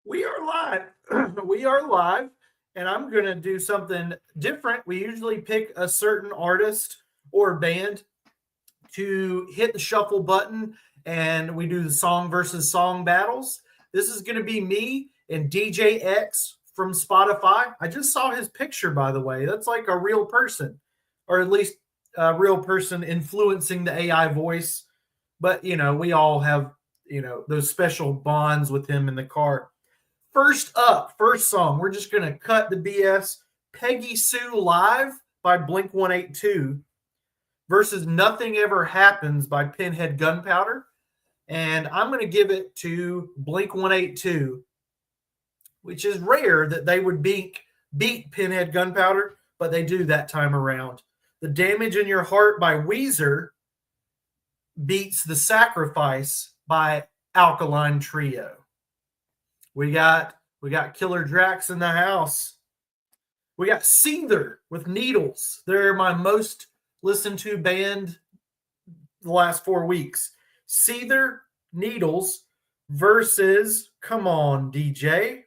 We are live. We are live, and I'm going to do something different. We usually pick a certain artist or band to hit the shuffle button, and we do the song versus song battles. This is going to be me and DJ X from Spotify. I just saw his picture, by the way. That's like a real person, or at least a real person influencing the AI voice. But, we all have, those special bonds with him in the car. First up, first song, we're just going to cut the BS. Peggy Sue Live by Blink 182 versus Nothing Ever Happens by Pinhead Gunpowder. And I'm going to give it to Blink 182, which is rare that they would beat Pinhead Gunpowder, but they do that time around. The Damage in Your Heart by Weezer beats The Sacrifice by Alkaline Trio. We got Killer Drax in the house. We got Seether with Needles. They're my most listened to band the last 4 weeks. Seether, Needles versus, come on, DJ.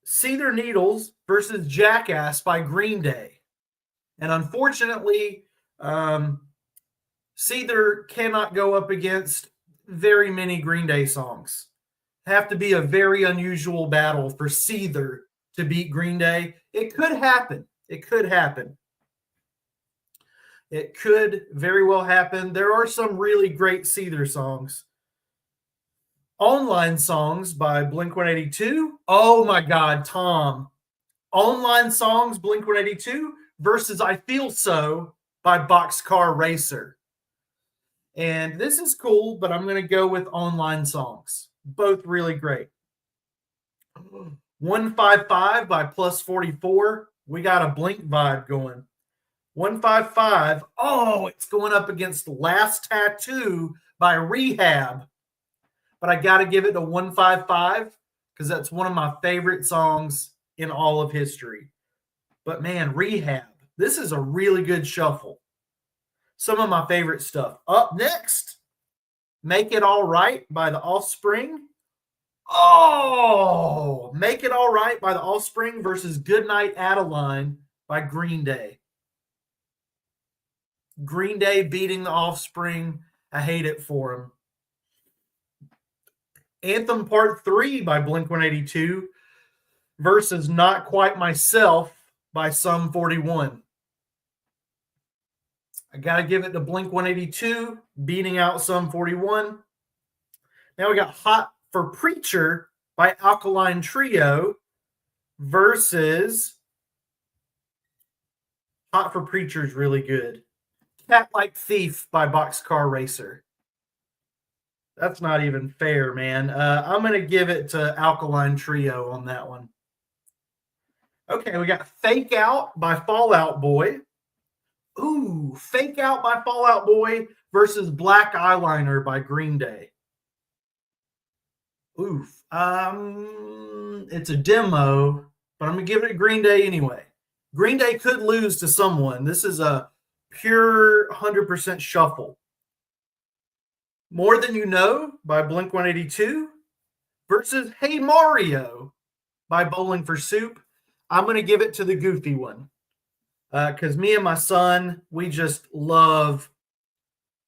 Seether, Needles versus Jackass by Green Day. And unfortunately, Seether cannot go up against very many Green Day songs. Have to be a very unusual battle for Seether to beat Green Day. It could happen. It could happen. It could very well happen. There are some really great Seether songs. Online Songs by Blink-182. Oh my God, Tom. Online Songs, Blink-182 versus I Feel So by Boxcar Racer. And this is cool, but I'm going to go with Online Songs. Both really great. 155 by Plus 44. We got a Blink vibe going. 155. Oh, it's going up against Last Tattoo by Rehab. But I got to give it to 155 because that's one of my favorite songs in all of history. But man, Rehab. This is a really good shuffle. Some of my favorite stuff. Up next, Make It All Right by The Offspring. Oh, Make It All Right by The Offspring versus Goodnight Adeline by Green Day. Green Day beating The Offspring. I hate it for them. Anthem Part 3 by Blink-182 versus Not Quite Myself by Sum 41. I got to give it to Blink-182, beating out Sum 41. Now we got Hot for Preacher by Alkaline Trio versus Hot for Preacher is really good. Cat Like Thief by Boxcar Racer. That's not even fair, man. I'm going to give it to Alkaline Trio on that one. Okay, we got Fake Out by Fall Out Boy. Ooh, Fake Out by Fall Out Boy versus Black Eyeliner by Green Day. Oof. It's a demo, but I'm going to give it to Green Day anyway. Green Day could lose to someone. This is a pure 100% shuffle. More Than You Know by Blink-182 versus Hey Mario by Bowling for Soup. I'm going to give it to the goofy one. Because me and my son, we just love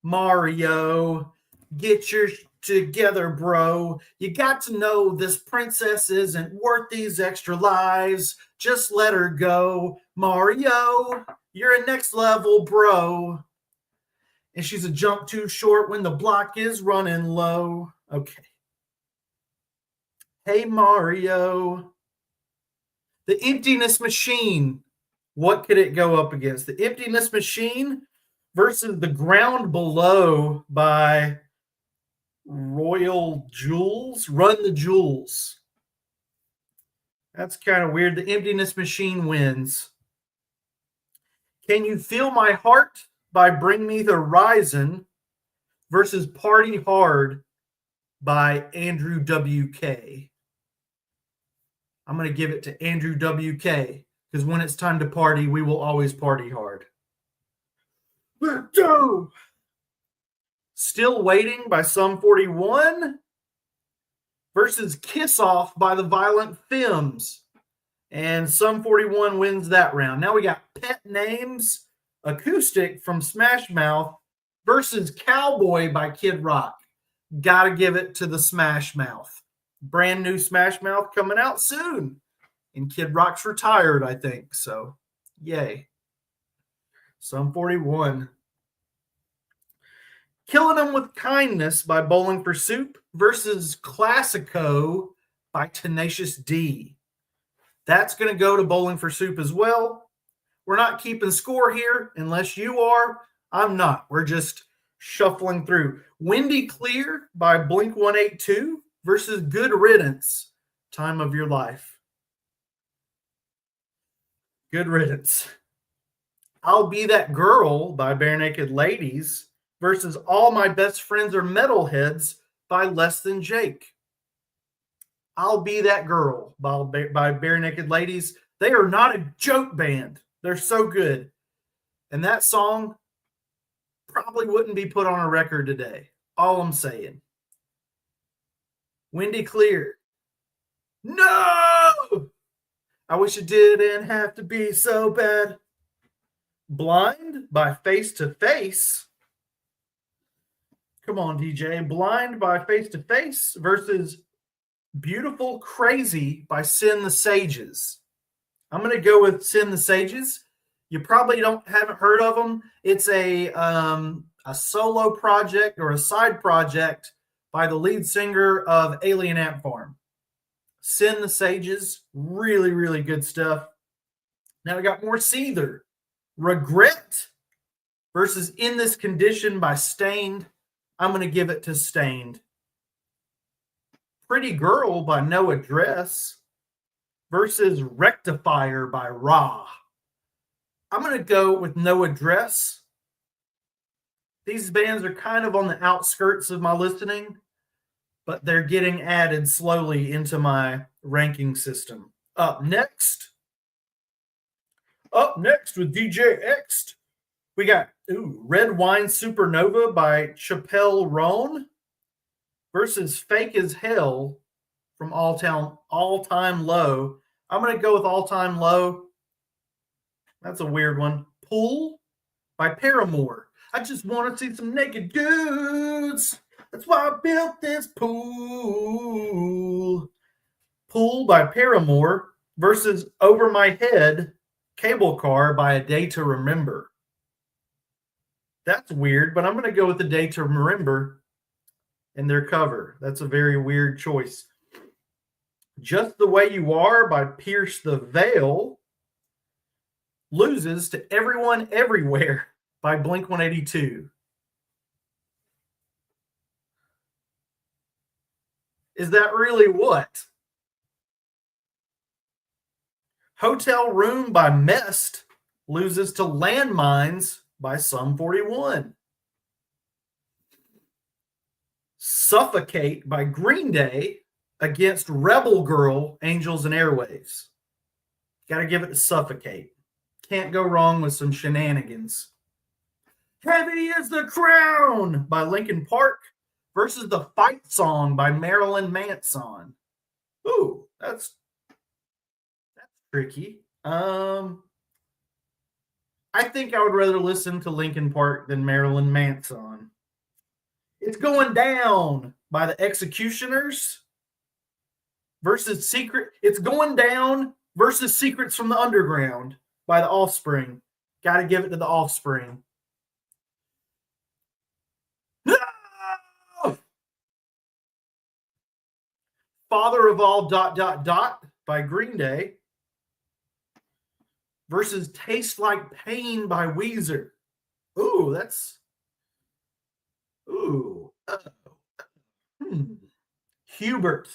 Mario. Get your together, bro. You got to know this princess isn't worth these extra lives. Just let her go. Mario, you're a next level, bro. And she's a jump too short when the block is running low. Okay. Hey, Mario. The Emptiness Machine. What could it go up against? The Emptiness Machine versus The Ground Below by Royal Jewels. Run the Jewels. That's kind of weird. The Emptiness Machine wins. Can You Feel My Heart by Bring Me the Horizon versus Party Hard by Andrew WK. I'm going to give it to Andrew WK because when it's time to party, we will always party hard. Let's go! Still Waiting by Sum 41 versus Kiss Off by the Violent Femmes. And Sum 41 wins that round. Now we got Pet Names Acoustic from Smash Mouth versus Cowboy by Kid Rock. Gotta give it to the Smash Mouth. Brand new Smash Mouth coming out soon. And Kid Rock's retired, I think. So, yay. Sum 41. Killing Them with Kindness by Bowling for Soup versus Classico by Tenacious D. That's going to go to Bowling for Soup as well. We're not keeping score here unless you are. I'm not. We're just shuffling through. Windy Clear by Blink 182 versus Good Riddance, Time of Your Life. Good Riddance. I'll Be That Girl by Bare Naked Ladies versus All My Best Friends Are Metalheads by Less Than Jake. I'll Be That Girl by Bare Naked Ladies. They are not a joke band. They're so good. And that song probably wouldn't be put on a record today. All I'm saying. Windy Clear. No! I wish it didn't have to be so bad. Blind by Face to Face. Come on, DJ. Blind by Face to Face versus Beautiful Crazy by Sin the Sages. I'm going to go with Sin the Sages. You probably haven't heard of them. It's a solo project or a side project by the lead singer of Alien Ant Farm. Sin the Sages, really, really good stuff. Now we got more Seether. Regret versus In This Condition by Stained. I'm going to give it to Stained. Pretty Girl by No Address versus Rectifier by Raw. I'm going to go with No Address. These bands are kind of on the outskirts of my listening, but they're getting added slowly into my ranking system. Up next with DJ X, we got Red Wine Supernova by Chappelle Roan versus Fake as Hell from All Time Low. I'm going to go with All Time Low. That's a weird one. Pool by Paramore. I just want to see some naked dudes. That's why I built this pool. Pool by Paramore versus Over My Head Cable Car by A Day to Remember. That's weird, but I'm going to go with A Day to Remember and their cover. That's a very weird choice. Just the Way You Are by Pierce the Veil loses to Everyone Everywhere by Blink 182. Is that really what? Hotel Room by Mest loses to Landmines by Sum 41. Suffocate by Green Day against Rebel Girl, Angels and Airwaves. Got to give it to Suffocate. Can't go wrong with some shenanigans. Heavy is the Crown by Linkin Park versus The Fight Song by Marilyn Manson. Ooh, that's tricky. I think I would rather listen to Linkin Park than Marilyn Manson. It's Going Down by the Executioners versus It's Going Down versus Secrets from the Underground by the Offspring. Got to give it to the Offspring. No! Father of All ... by Green Day versus Taste Like Pain by Weezer. Ooh, that's... Ooh. Hubert.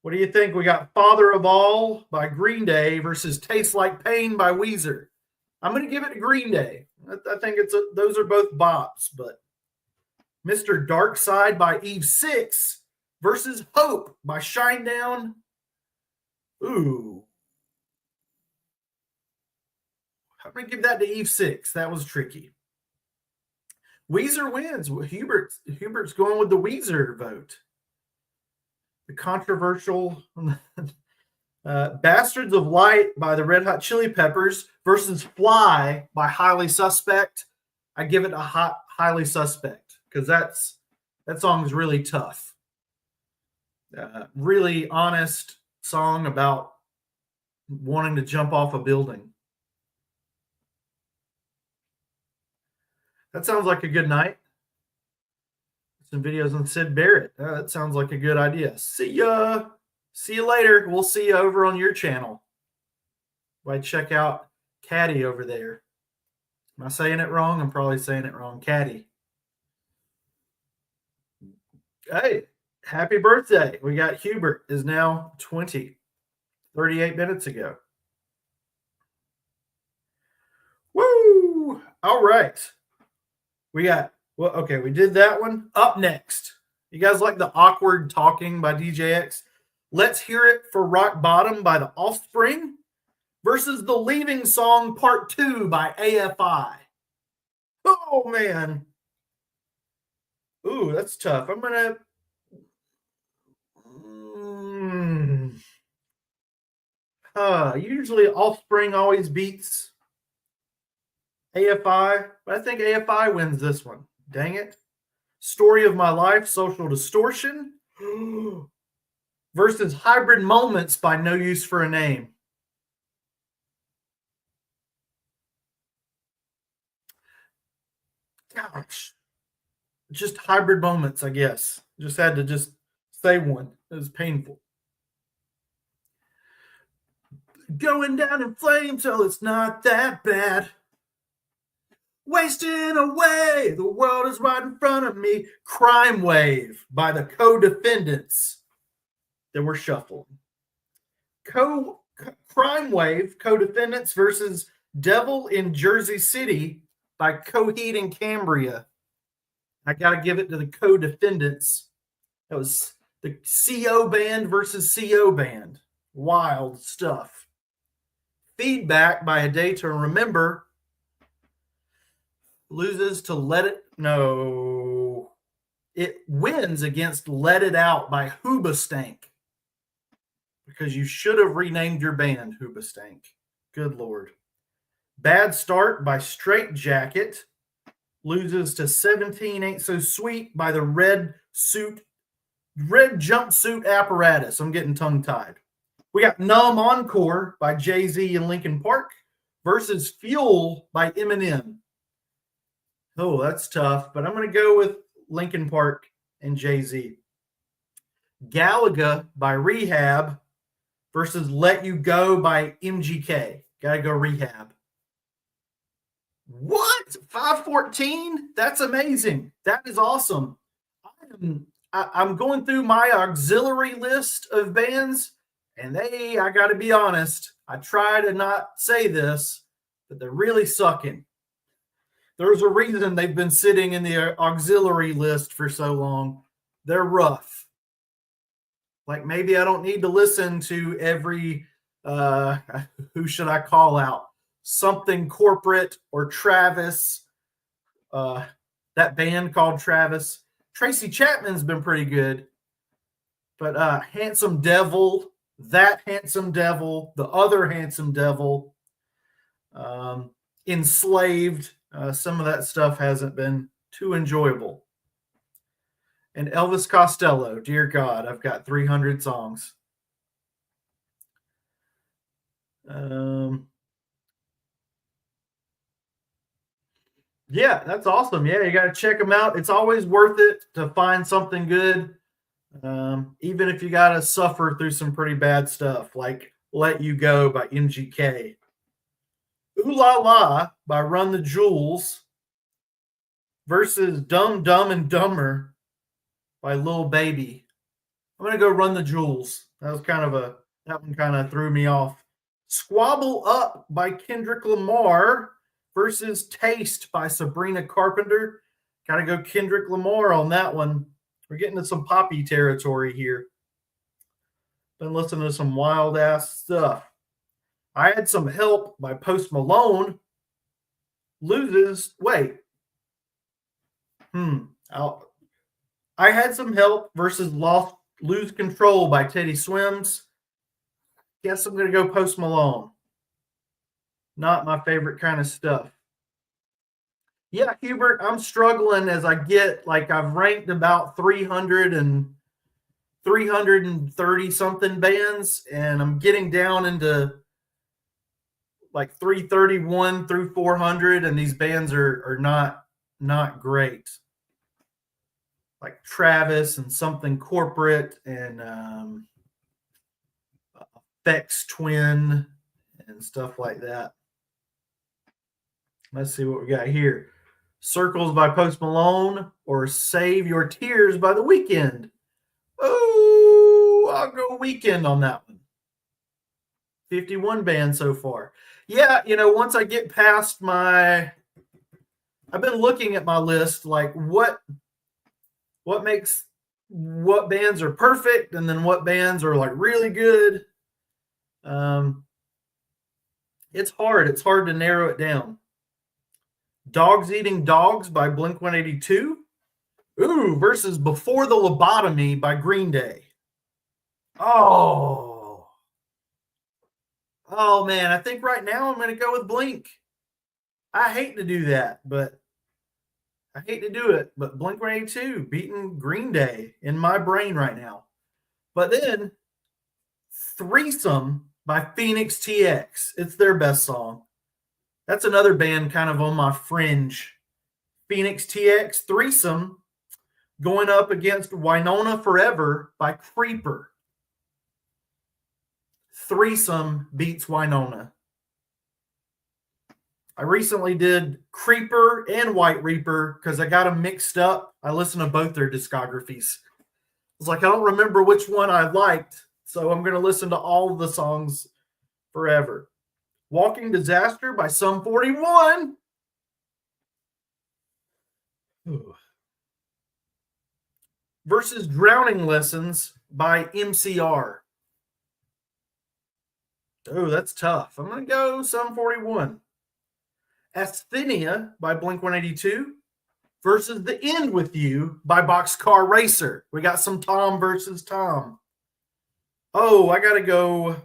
What do you think? We got Father of All by Green Day versus Taste Like Pain by Weezer. I'm going to give it to Green Day. I think those are both bops, but Mr. Darkside by Eve 6 versus Hope by Shinedown. Ooh. I'm going to give that to Eve 6. That was tricky. Weezer wins. Hubert's going with the Weezer vote. the controversial Bastards of Light by the Red Hot Chili Peppers versus Fly by Highly Suspect. I give it a Highly Suspect because that song is really tough. Really honest song about wanting to jump off a building. That sounds like a good night. Some videos on Sid Barrett. That sounds like a good idea. See ya. See you later. We'll see you over on your channel. Why check out Caddy over there. Am I saying it wrong? I'm probably saying it wrong. Caddy. Hey, happy birthday. We got Hubert is now 20, 38 minutes ago. Woo! All right. We did that one. Up next. You guys like the awkward talking by DJX? Let's Hear It for Rock Bottom by The Offspring versus The Leaving Song Part 2 by AFI. Oh, man. Ooh, that's tough. I'm going to... usually Offspring always beats AFI, but I think AFI wins this one. Dang it. Story of My Life, Social Distortion versus Hybrid Moments by No Use for a Name. Gosh. Just Hybrid Moments, I guess. Just had to say one. It was painful. Going down in flames till it's not that bad. Wasting away, the world is right in front of me. Crime Wave by the Co-Defendants that were shuffled. Crime Wave, Co-Defendants versus Devil in Jersey City by Coheed and Cambria. I got to give it to the Co-Defendants. That was the CO band versus CO band. Wild stuff. Feedback by A Day to Remember loses to It wins against Let It Out by Hoobastank. Because you should have renamed your band Hoobastank. Good Lord. Bad Start by Straight Jacket loses to 17 Ain't So Sweet by the Red Jumpsuit Apparatus. I'm getting tongue-tied. We got Numb Encore by Jay-Z and Linkin Park versus Fuel by Eminem. Oh, that's tough, but I'm going to go with Linkin Park and Jay-Z. Galaga by Rehab versus Let You Go by MGK. Got to go Rehab. What? 514? That's amazing. That is awesome. I'm going through my auxiliary list of bands, and I got to be honest, I try to not say this, but they're really sucking. There's a reason they've been sitting in the auxiliary list for so long. They're rough. Like maybe I don't need to listen to every, who should I call out? Something Corporate or Travis. That band called Travis. Tracy Chapman's been pretty good. But Handsome Devil, That Handsome Devil, The Other Handsome Devil, Enslaved. Some of that stuff hasn't been too enjoyable. And Elvis Costello, dear God, I've got 300 songs. Yeah, that's awesome. Yeah, you got to check them out. It's always worth it to find something good, even if you got to suffer through some pretty bad stuff, like Let You Go by MGK. Ooh La La by Run the Jewels versus Dumb, Dumb, and Dumber by Lil Baby. I'm going to go Run the Jewels. That one kind of threw me off. Squabble Up by Kendrick Lamar versus Taste by Sabrina Carpenter. Got to go Kendrick Lamar on that one. We're getting to some poppy territory here. Been listening to some wild ass stuff. I Had Some Help by Post Malone loses. Wait. I Had Some Help versus Lost Lose Control by Teddy Swims. Guess I'm going to go Post Malone. Not my favorite kind of stuff. Yeah, Hubert, I'm struggling as I get, like, I've ranked about 330 something bands, and I'm getting down into like 331 through 400, and these bands are not great. Like Travis and Something Corporate and Bex Twin and stuff like that. Let's see what we got here. Circles by Post Malone or Save Your Tears by The Weeknd. Oh, I'll go Weeknd on that one. 51 bands so far. Yeah, once I get past I've been looking at my list, like what makes, what bands are perfect and then what bands are like really good. It's hard to narrow it down. Dogs Eating Dogs by Blink-182. Ooh, versus Before the Lobotomy by Green Day. Oh man, I think right now I'm going to go with Blink. I hate to do that, but Blink-182 beating Green Day in my brain right now. But then Threesome by Phoenix TX. It's their best song. That's another band kind of on my fringe. Phoenix TX, Threesome, going up against Winona Forever by Creeper. Threesome beats Winona. I recently did Creeper and White Reaper because I got them mixed up. I listened to both their discographies. It's like I don't remember which one I liked, so I'm going to listen to all of the songs forever. Walking Disaster by Sum 41. Ooh. Versus Drowning Lessons by MCR. Oh, that's tough. I'm going to go Sum 41. Asthenia by Blink-182 versus The End With You by Boxcar Racer. We got some Tom versus Tom. Oh, I got to go.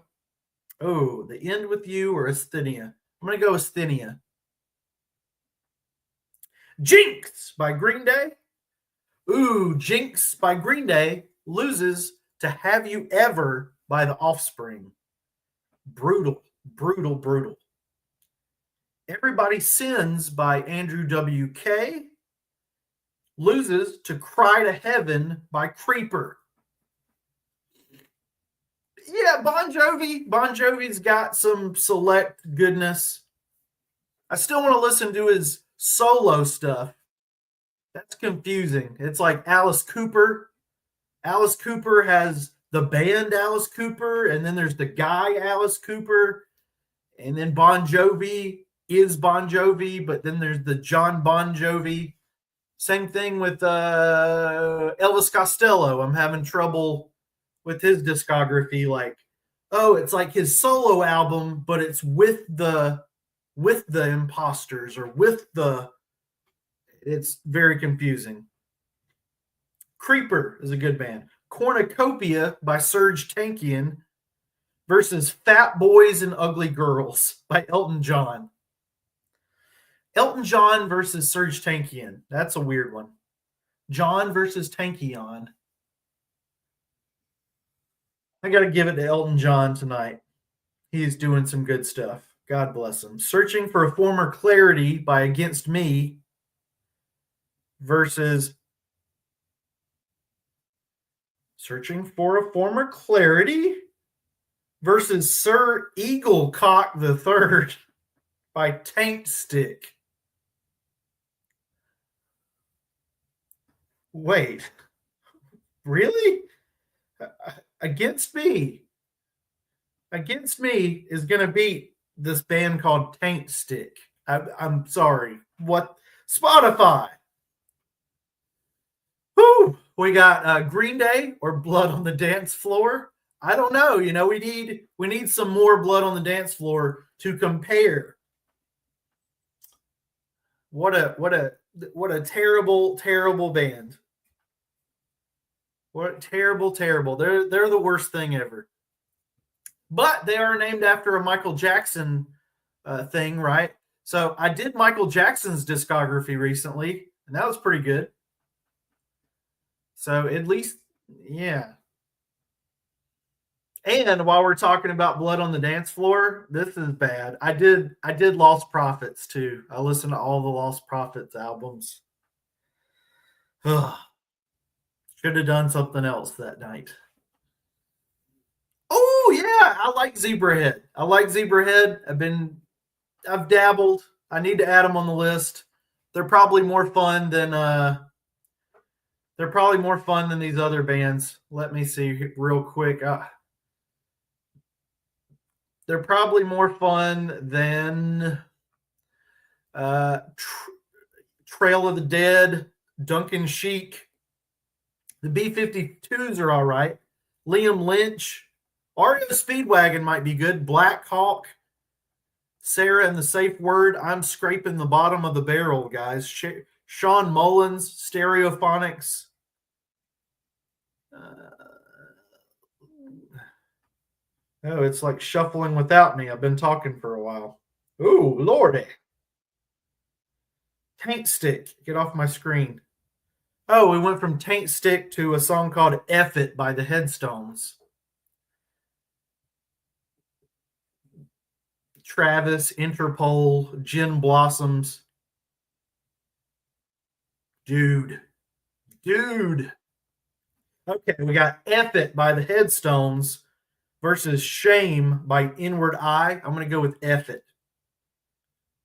Oh, The End With You or Asthenia. I'm going to go Asthenia. Jinx by Green Day. Ooh, Jinx by Green Day loses to Have You Ever by The Offspring. Brutal, brutal, brutal. Everybody Sins by Andrew W.K. loses to Cry to Heaven by Creeper. Yeah, Bon Jovi. Bon Jovi's got some select goodness. I still want to listen to his solo stuff. That's confusing. It's like Alice Cooper. Alice Cooper has the band Alice Cooper, and then there's the guy Alice Cooper, and then Bon Jovi is Bon Jovi, but then there's the John Bon Jovi. Same thing with Elvis Costello. I'm having trouble with his discography. Like, oh, it's like his solo album, but it's with the Imposters or it's very confusing. Creeper is a good band. Cornucopia by Serge Tankian versus Fat Boys and Ugly Girls by Elton John. Elton John versus Serge Tankian. That's a weird one. John versus Tankian. I got to give it to Elton John tonight. He's doing some good stuff. God bless him. Searching for a Former Clarity by Against Me versus Searching for a Former Clarity versus Sir Eaglecock III by Taint Stick. Wait, really? Against Me is going to beat this band called Taint Stick. I'm sorry. What? Spotify. Whew. We got Green Day or Blood on the Dance Floor. I don't know. We need some more Blood on the Dance Floor to compare. What a terrible, terrible band. What terrible, terrible. They're the worst thing ever. But they are named after a Michael Jackson thing, right? So I did Michael Jackson's discography recently, and that was pretty good. So at least, yeah. And while we're talking about Blood on the Dance Floor, this is bad. I did Lost Prophets too. I listened to all the Lost Prophets albums. Ugh. Should have done something else that night. Oh yeah, I like Zebrahead. I like Zebrahead. I've dabbled. I need to add them on the list. They're probably more fun than these other bands. Let me see real quick. They're probably more fun than uh, Trail of the Dead, Duncan Sheik. The B-52s are all right. Liam Lynch. REO Speedwagon might be good. Black Hawk. Sarah and the Safe Word. I'm scraping the bottom of the barrel, guys. Sean Mullins. Stereophonics. Oh, it's like shuffling without me. I've been talking for a while. Ooh, lordy. Taint Stick. Get off my screen. Oh, we went from Taint Stick to a song called F It by the Headstones. Travis, Interpol, Gin Blossoms. Dude. Okay, we got F It by the Headstones versus Shame by Inward Eye. I'm going to go with F It.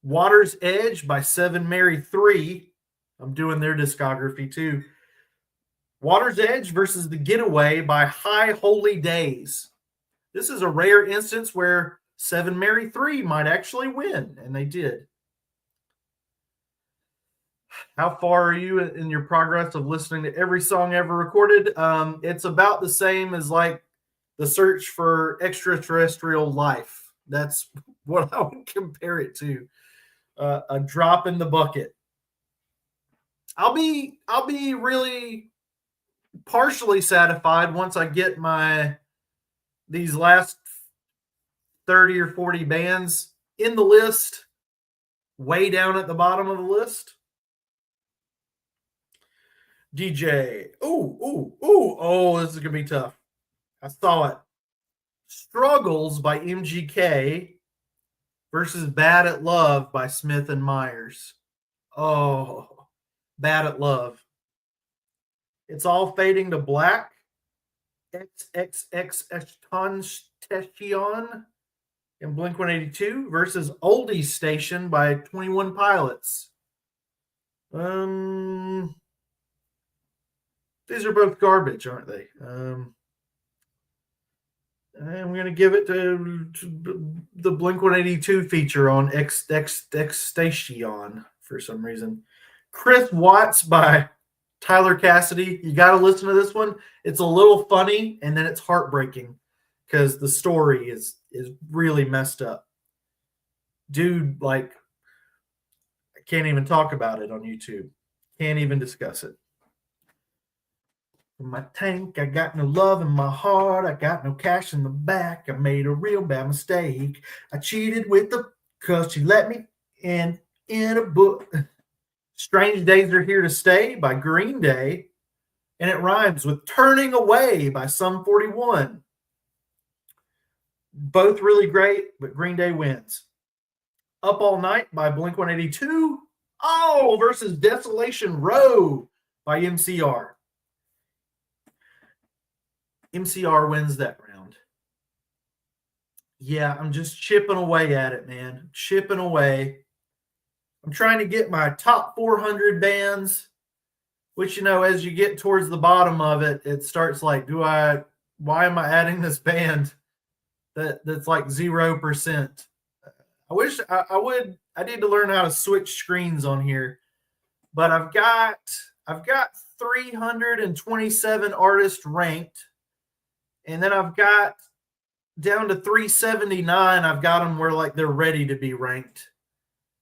Water's Edge by Seven Mary 3. I'm doing their discography too. Water's Edge versus The Getaway by High Holy Days. This is a rare instance where Seven Mary 3 might actually win, and they did. How far are you in your progress of listening to every song ever recorded? It's about the same as like the search for extraterrestrial life. That's what I would compare it to. A drop in the bucket. I'll be really partially satisfied once I get these last 30 or 40 bands in the list, way down at the bottom of the list. DJ. Oh, this is gonna be tough. I saw it. Struggles by MGK versus Bad at Love by Smith and Myers. Oh, Bad at Love. It's All Fading to Black. XXX in Blink 182 versus Oldies Station by 21 Pilots. These are both garbage, aren't they? I'm going to give it to the Blink 182 feature on XXX Station for some reason. Chris Watts by Tyler Cassidy. You got to listen to this one. It's a little funny, and then it's heartbreaking because the story is really messed up. Dude, like, I can't even talk about it on YouTube. Can't even discuss it. In my tank, I got no love in my heart. I got no cash in the back. I made a real bad mistake. I cheated with the cause she let me in a book. Strange Days Are Here to Stay by Green Day. And it rhymes with Turning Away by Sum 41. Both really great, but Green Day wins. Up All Night by Blink 182. Oh, versus Desolation Row by MCR. MCR wins that round. Yeah, I'm just chipping away at it, man. Chipping away. I'm trying to get my top 400 bands, which, as you get towards the bottom of it, it starts like, why am I adding this band that's like 0%? I wish I need to learn how to switch screens on here, but I've got 327 artists ranked. And then I've got down to 379. I've got them where like they're ready to be ranked.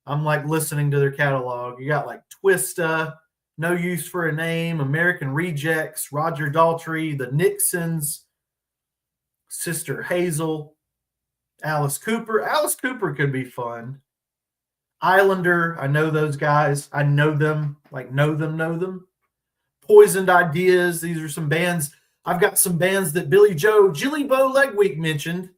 I'm like listening to their catalog. You got like Twista, No Use for a Name, American Rejects, Roger Daltrey, The Nixons, Sister Hazel, Alice Cooper. Alice Cooper could be fun. Islander, I know those guys. I know them, like know them. Poisoned Ideas. These are some bands. I've got some bands that Billy Joe, Jilly Bo Legweek mentioned.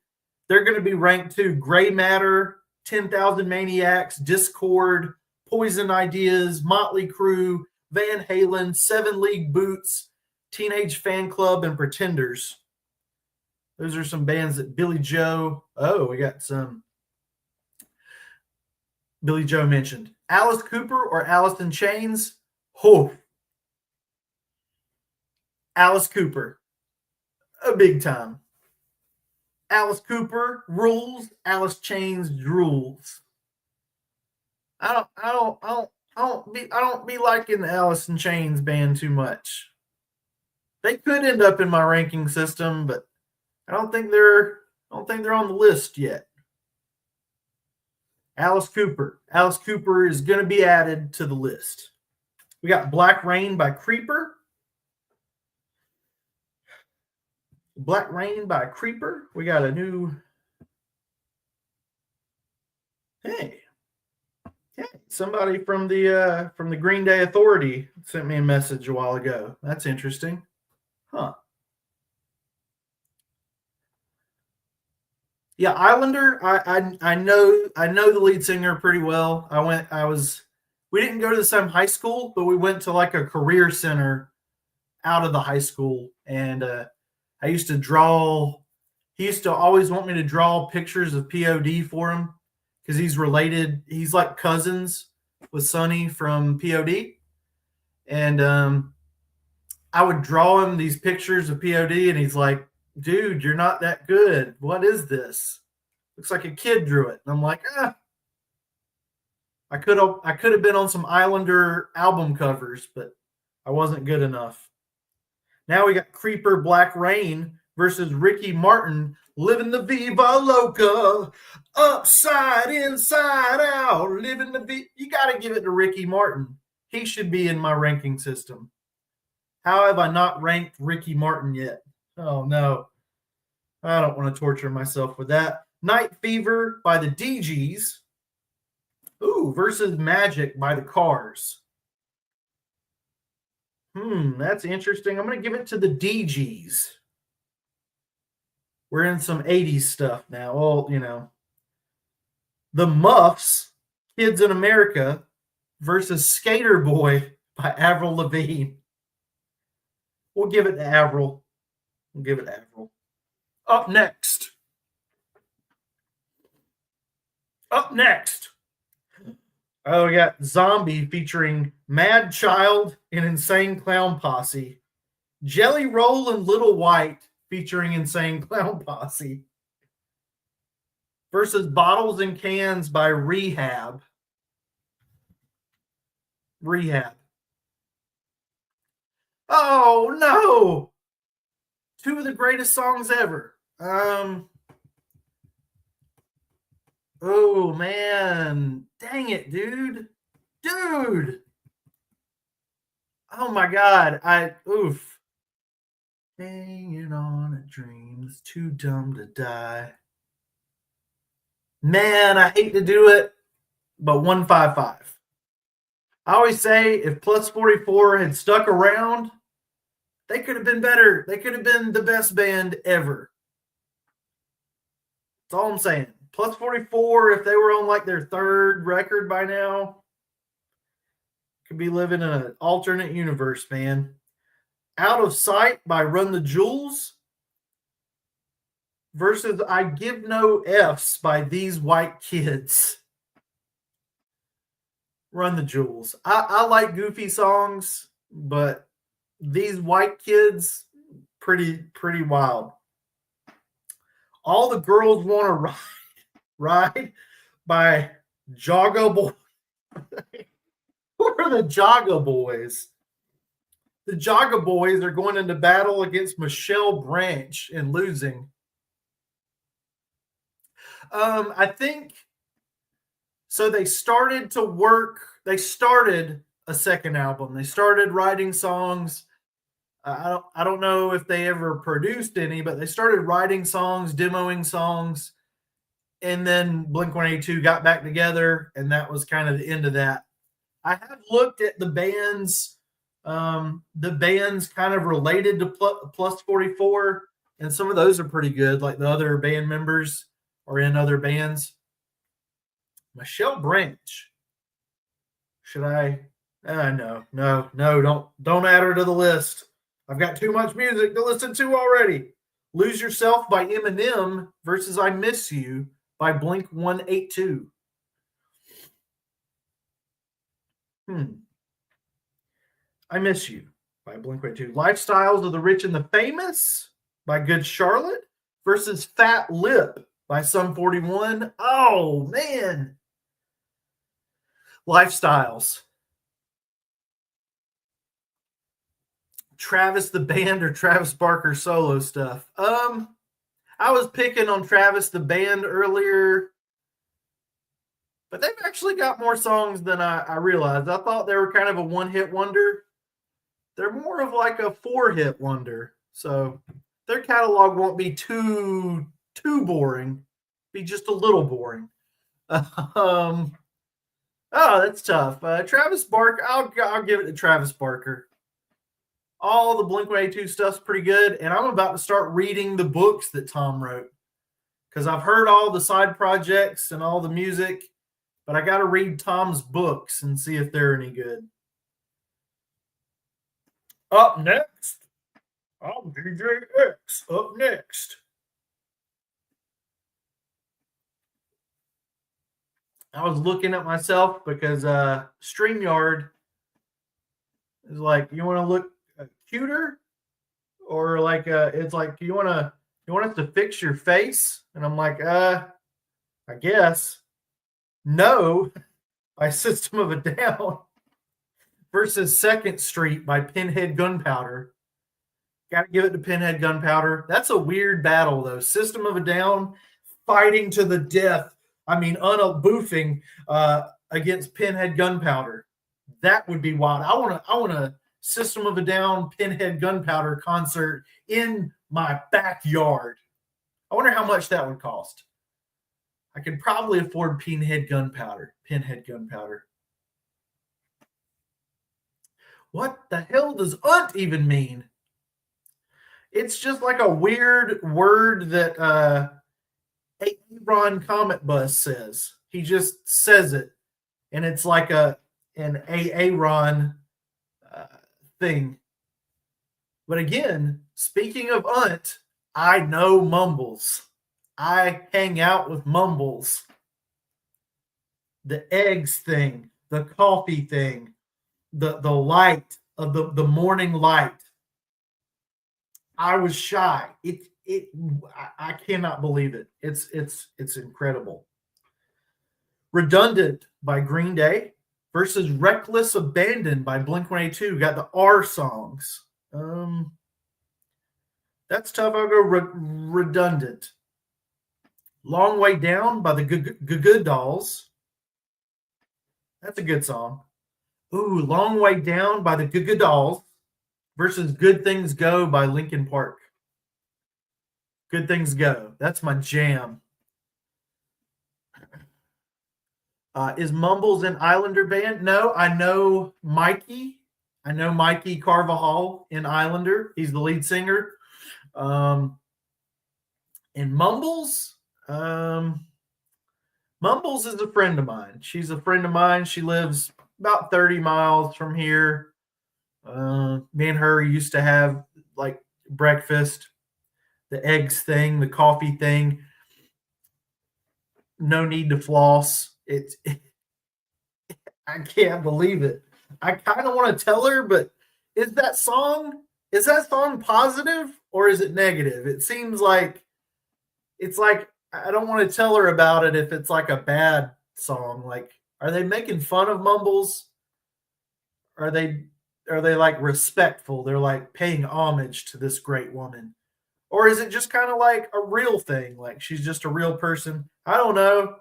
They're going to be ranked too. Gray Matter, 10,000 Maniacs, Discord, Poison Ideas, Motley Crue, Van Halen, Seven League Boots, Teenage Fan Club, and Pretenders. Those are some bands that Billy Joe. Oh, we got some. Billy Joe mentioned. Alice Cooper or Alice in Chains? Oh, Alice Cooper. A big time. Alice Cooper rules. Alice Chains rules. I don't be liking the Alice in Chains band too much. They could end up in my ranking system, but I don't think they're on the list yet. Alice Cooper. Alice Cooper is going to be added to the list. We got Black Rain by Creeper. Black Rain by Creeper. We got a new. Hey, somebody from the Green Day Authority sent me a message a while ago. That's interesting. Huh. Yeah, Islander. I know the lead singer pretty well. We didn't go to the same high school, but we went to like a career center out of the high school, and I used to draw. He used to always want me to draw pictures of POD for him because he's related. He's like cousins with Sonny from POD, and I would draw him these pictures of POD, and he's like, "Dude, you're not that good. What is this? Looks like a kid drew it." And I'm like, I could have been on some Islander album covers, but I wasn't good enough. Now we got Creeper Black Rain versus Ricky Martin, Living the Viva Loca, upside, inside out, living the Viva. You got to give it to Ricky Martin. He should be in my ranking system. How have I not ranked Ricky Martin yet? Oh, no. I don't want to torture myself with that. Night Fever by the DGs. Ooh, versus Magic by the Cars. That's interesting. I'm going to give it to the DGs. We're in some 80s stuff now. Well, The Muffs, Kids in America, versus Skater Boy by Avril Lavigne. We'll give it to Avril. Up next. Oh, we got Zombie featuring Mad Child and Insane Clown Posse. Jelly Roll and Little White featuring Insane Clown Posse. Versus Bottles and Cans by Rehab. Oh, no. Two of the greatest songs ever. Oh, man. Dang it, dude. Oh, my God. Oof. Hanging on a dream is too dumb to die. Man, I hate to do it, but 155. I always say if Plus 44 had stuck around, they could have been better. They could have been the best band ever. That's all I'm saying. Plus 44, if they were on like their third record by now, could be living in an alternate universe, man. Out of Sight by Run the Jewels versus I Give No F's by These White Kids. Run the Jewels. I like goofy songs, but These White Kids, pretty wild. All the Girls Want to Ride by Jogga Boy. Who are the Jogga Boys? The Jogga Boys are going into battle against Michelle Branch and losing. I think so. They started a second album. They started writing songs. I don't know if they ever produced any, but they started writing songs, demoing songs, and then Blink 182 got back together, and that was kind of the end of that. I have looked at the bands kind of related to Plus 44, and some of those are pretty good. Like the other band members are in other bands. Michelle Branch. Should I? No, don't add her to the list. I've got too much music to listen to already. Lose Yourself by Eminem versus I Miss You by Blink 182. I Miss You by Blink 182. Lifestyles of the Rich and the Famous by Good Charlotte versus Fat Lip by Sum 41. Oh, man. Lifestyles. Travis the band or Travis Barker solo stuff? I was picking on Travis the band earlier, but they've actually got more songs than I realized. I thought they were kind of a one-hit wonder. They're more of like a 4-hit wonder. So their catalog won't be too boring. Be just a little boring. Oh, that's tough. Travis Barker. I'll give it to Travis Barker. All the Blink 182 stuff's pretty good, and I'm about to start reading the books that Tom wrote because I've heard all the side projects and all the music, but I got to read Tom's books and see if they're any good. Up next, I'm DJ X. Up next. I was looking at myself because StreamYard is like, you want to look cuter, or like it's like you want us to fix your face, and I'm like, I guess. No, by System of a Down versus Second Street by Pinhead Gunpowder. Got to give it to Pinhead Gunpowder. That's a weird battle though. System of a Down fighting to the death. I mean, boofing against Pinhead Gunpowder. That would be wild. I want a System of a Down Pinhead Gunpowder concert in my backyard. I wonder how much that would cost. I could probably afford Pinhead Gunpowder. What the hell does unt even mean? It's just like a weird word that Aaron Comet Bus says. He just says it, and it's like an Aaron thing. But again, speaking of unt, I know Mumbles. I hang out with Mumbles. The eggs thing, the coffee thing, the light of the morning light. I was shy. I cannot believe it. It's incredible. Redundant by Green Day versus Reckless Abandon by Blink 182. Got the R songs. That's tough. I'll go Redundant. Long Way Down by the Good Dolls. That's a good song. Ooh, Long Way Down by the Good Dolls versus Good Things Go by Linkin Park. Good Things Go. That's my jam. Is Mumbles an Islander band? No, I know Mikey. I know Mikey Carvajal in Islander. He's the lead singer. And Mumbles, Mumbles is a friend of mine. She's a friend of mine. She lives about 30 miles from here. Me and her used to have like breakfast, the eggs thing, the coffee thing. No need to floss. I can't believe it. I kind of want to tell her, but is that song positive or is it negative? It seems like it's like I don't want to tell her about it if it's like a bad song. Like, are they making fun of Mumbles? Are they like respectful? They're like paying homage to this great woman. Or is it just kind of like a real thing? Like she's just a real person? I don't know.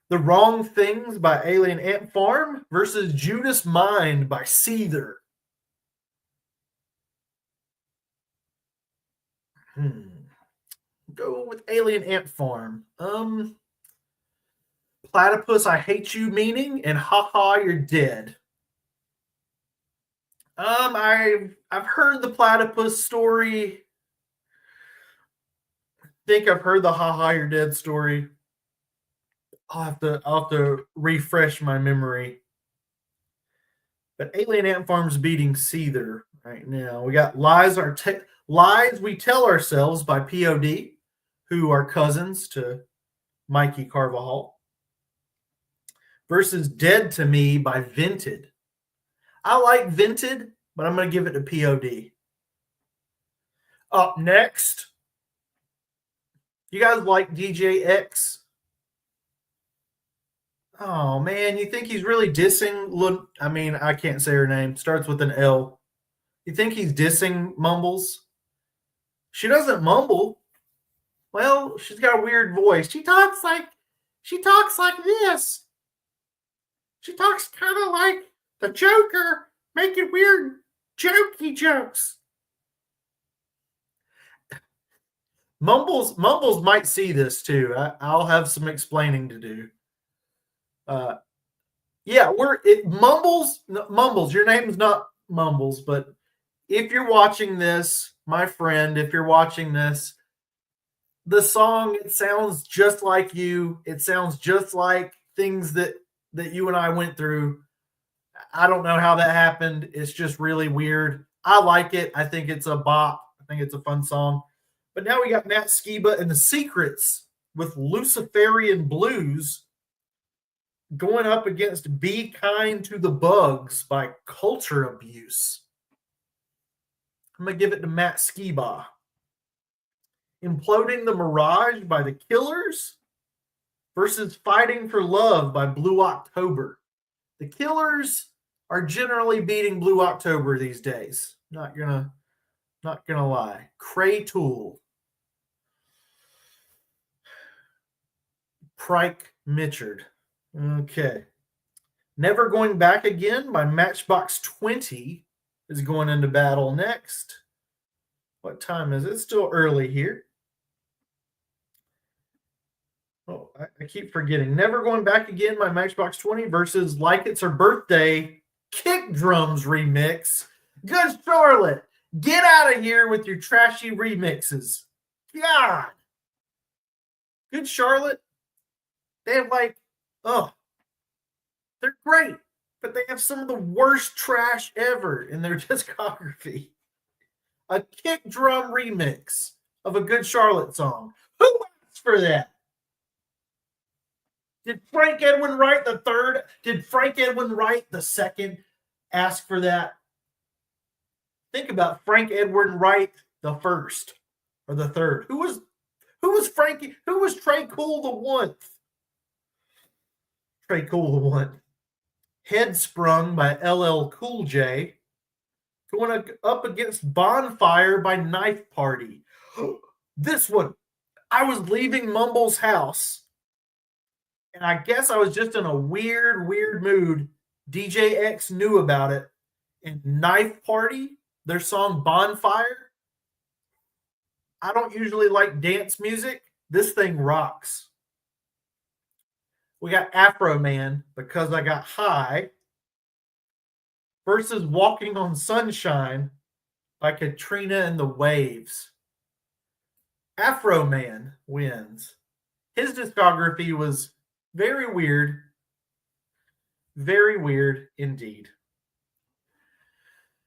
The Wrong Things by Alien Ant Farm versus Judas Mind by Seether. Go with Alien Ant Farm. Platypus, I Hate You Meaning, and Haha, You're Dead. I've heard the platypus story. I think I've heard the Haha, You're Dead story. I'll have to refresh my memory. But Alien Ant Farm's beating Seether right now. We got Lies We Tell Ourselves by POD, who are cousins to Mikey Carvajal, versus Dead to Me by Vented. I like Vented, but I'm going to give it to POD. Up next, you guys like DJ X? Oh man, you think he's really dissing? Look, I mean, I can't say her name. Starts with an L. You think he's dissing Mumbles? She doesn't mumble. Well, she's got a weird voice. She talks like this. She talks kind of like the Joker, making weird jokey jokes. Mumbles might see this too. I'll have some explaining to do. Yeah, Mumbles. Your name's not Mumbles, but if you're watching this, my friend, if you're watching this, the song, it sounds just like you. It sounds just like things that you and I went through. I don't know how that happened. It's just really weird. I like it. I think it's a bop. I think it's a fun song. But now we got Matt Skiba and the Secrets with Luciferian Blues going up against Be Kind to the Bugs by Culture Abuse. I'm going to give it to Matt Skiba. Imploding the Mirage by the Killers versus Fighting for Love by Blue October. The Killers are generally beating Blue October these days. Not gonna lie. Cray Tool. Prike Mitchard. Okay. Never Going Back Again by Matchbox 20 is going into battle next. What time is it? It's still early here. Oh, I keep forgetting. Never Going Back Again by Matchbox 20 versus Like It's Her Birthday Kick Drums remix. Good Charlotte, get out of here with your trashy remixes. God. Good Charlotte, they have they're great, but they have some of the worst trash ever in their discography. A kick drum remix of a Good Charlotte song. Who asked for that? Did Frank Edwin Wright the third? Did Frank Edwin Wright the second ask for that? Think about Frank Edwin Wright the first or the third. Who was Frankie? Who was Trey Cool the one? Trey Cool the one. Head Sprung by LL Cool J. Going up against Bonfire by Knife Party. This one, I was leaving Mumble's house, and I guess I was just in a weird mood. DJ X knew about it. And Knife Party, their song Bonfire. I don't usually like dance music. This thing rocks. We got Afro Man, Because I Got High, versus Walking on Sunshine by Katrina and the Waves. Afro Man wins. His discography was very weird indeed.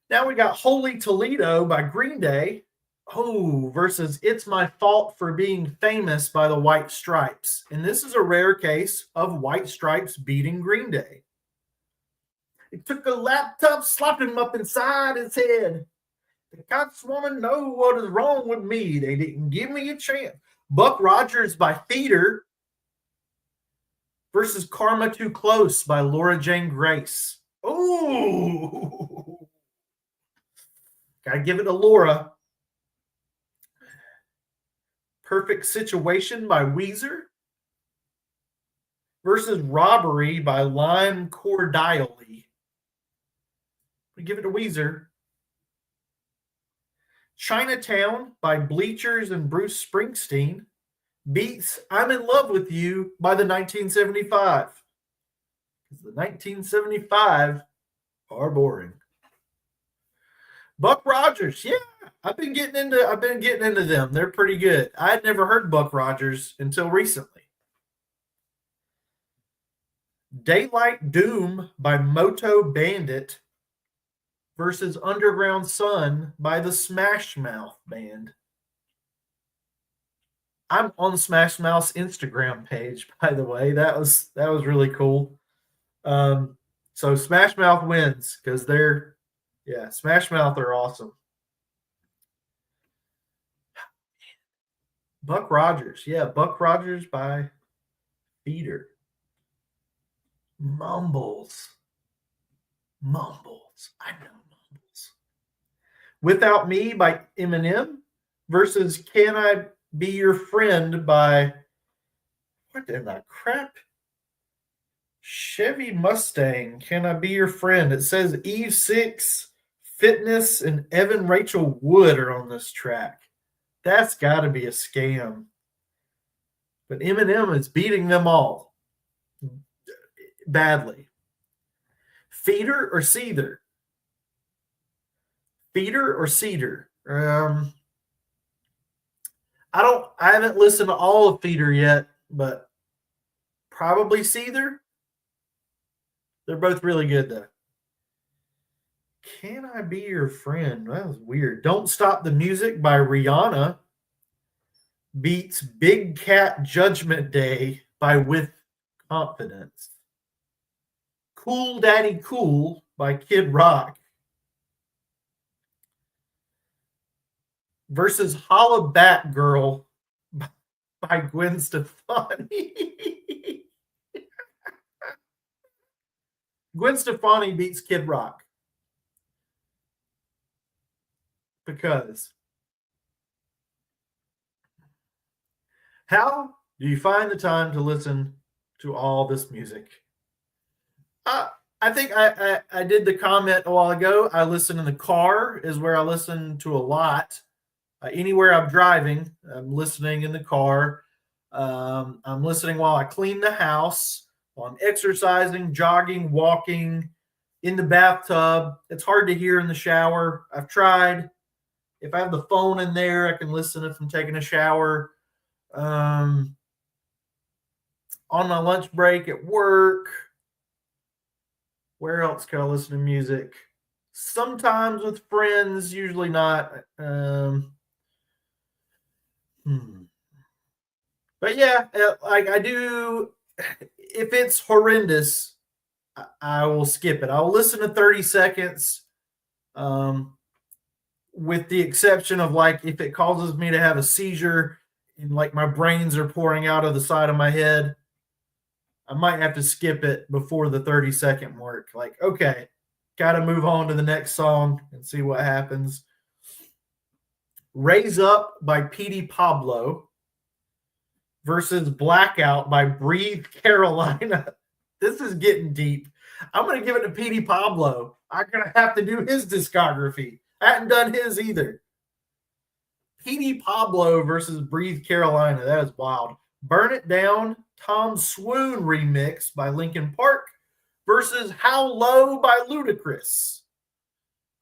Now we got Holy Toledo by Green Day. Versus It's My Fault for Being Famous by the White Stripes. And this is a rare case of White Stripes beating Green Day. It took a laptop, slapped him up inside his head. The cops want to know what is wrong with me. They didn't give me a chance. Buck Rogers by Theater versus Karma Too Close by Laura Jane Grace. Ooh. Gotta give it to Laura. Perfect Situation by Weezer versus Robbery by Lime Cordiale. We give it to Weezer. Chinatown by Bleachers and Bruce Springsteen beats I'm in Love with You by the 1975. Because the 1975 are boring. Buck Rogers, yeah. I've been getting into them. They're pretty good. I had never heard Buck Rogers until recently. Daylight Doom by Moto Bandit versus Underground Sun by the Smash Mouth Band. I'm on Smash Mouth's Instagram page, by the way. That was really cool. So Smash Mouth wins because Smash Mouth are awesome. Buck Rogers, Buck Rogers by Feeder. Mumbles. I know Mumbles. Without Me by Eminem versus Can I Be Your Friend by what in the crap? Chevy Mustang. Can I Be Your Friend? It says Eve 6, Fitness, and Evan Rachel Wood are on this track. That's got to be a scam. But Eminem is beating them all badly. Feeder or Seether? Feeder or Cedar? I haven't listened to all of Feeder yet, but probably Seether. They're both really good though. Can I Be Your Friend? That was weird. Don't Stop the Music by Rihanna beats Big Cat Judgment Day by With Confidence. Cool Daddy Cool by Kid Rock versus Holla Back Girl by Gwen Stefani. Gwen Stefani beats Kid Rock. Because how do you find the time to listen to all this music? I think I did the comment a while ago. I listen in the car is where I listen to a lot. Anywhere I'm driving, I'm listening in the car. I'm listening while I clean the house, while I'm exercising, jogging, walking, in the bathtub. It's hard to hear in the shower. I've tried. If I have the phone in there, I can listen if I'm taking a shower. On my lunch break at work. Where else can I listen to music? Sometimes with friends, usually not. But yeah, like I do. If it's horrendous, I will skip it. I'll listen to 30 seconds. With the exception of like if it causes me to have a seizure and like my brains are pouring out of the side of my head, I might have to skip it before the 30-second mark. Like, okay, got to move on to the next song and see what happens. Raise Up by Petey Pablo versus Blackout by Breathe Carolina. This is getting deep. I'm going to give it to Petey Pablo. I'm going to have to do his discography. I hadn't done his either. Petey Pablo versus Breathe Carolina. That is wild. Burn It Down, Tom Swoon remix by Linkin Park versus How Low by Ludacris.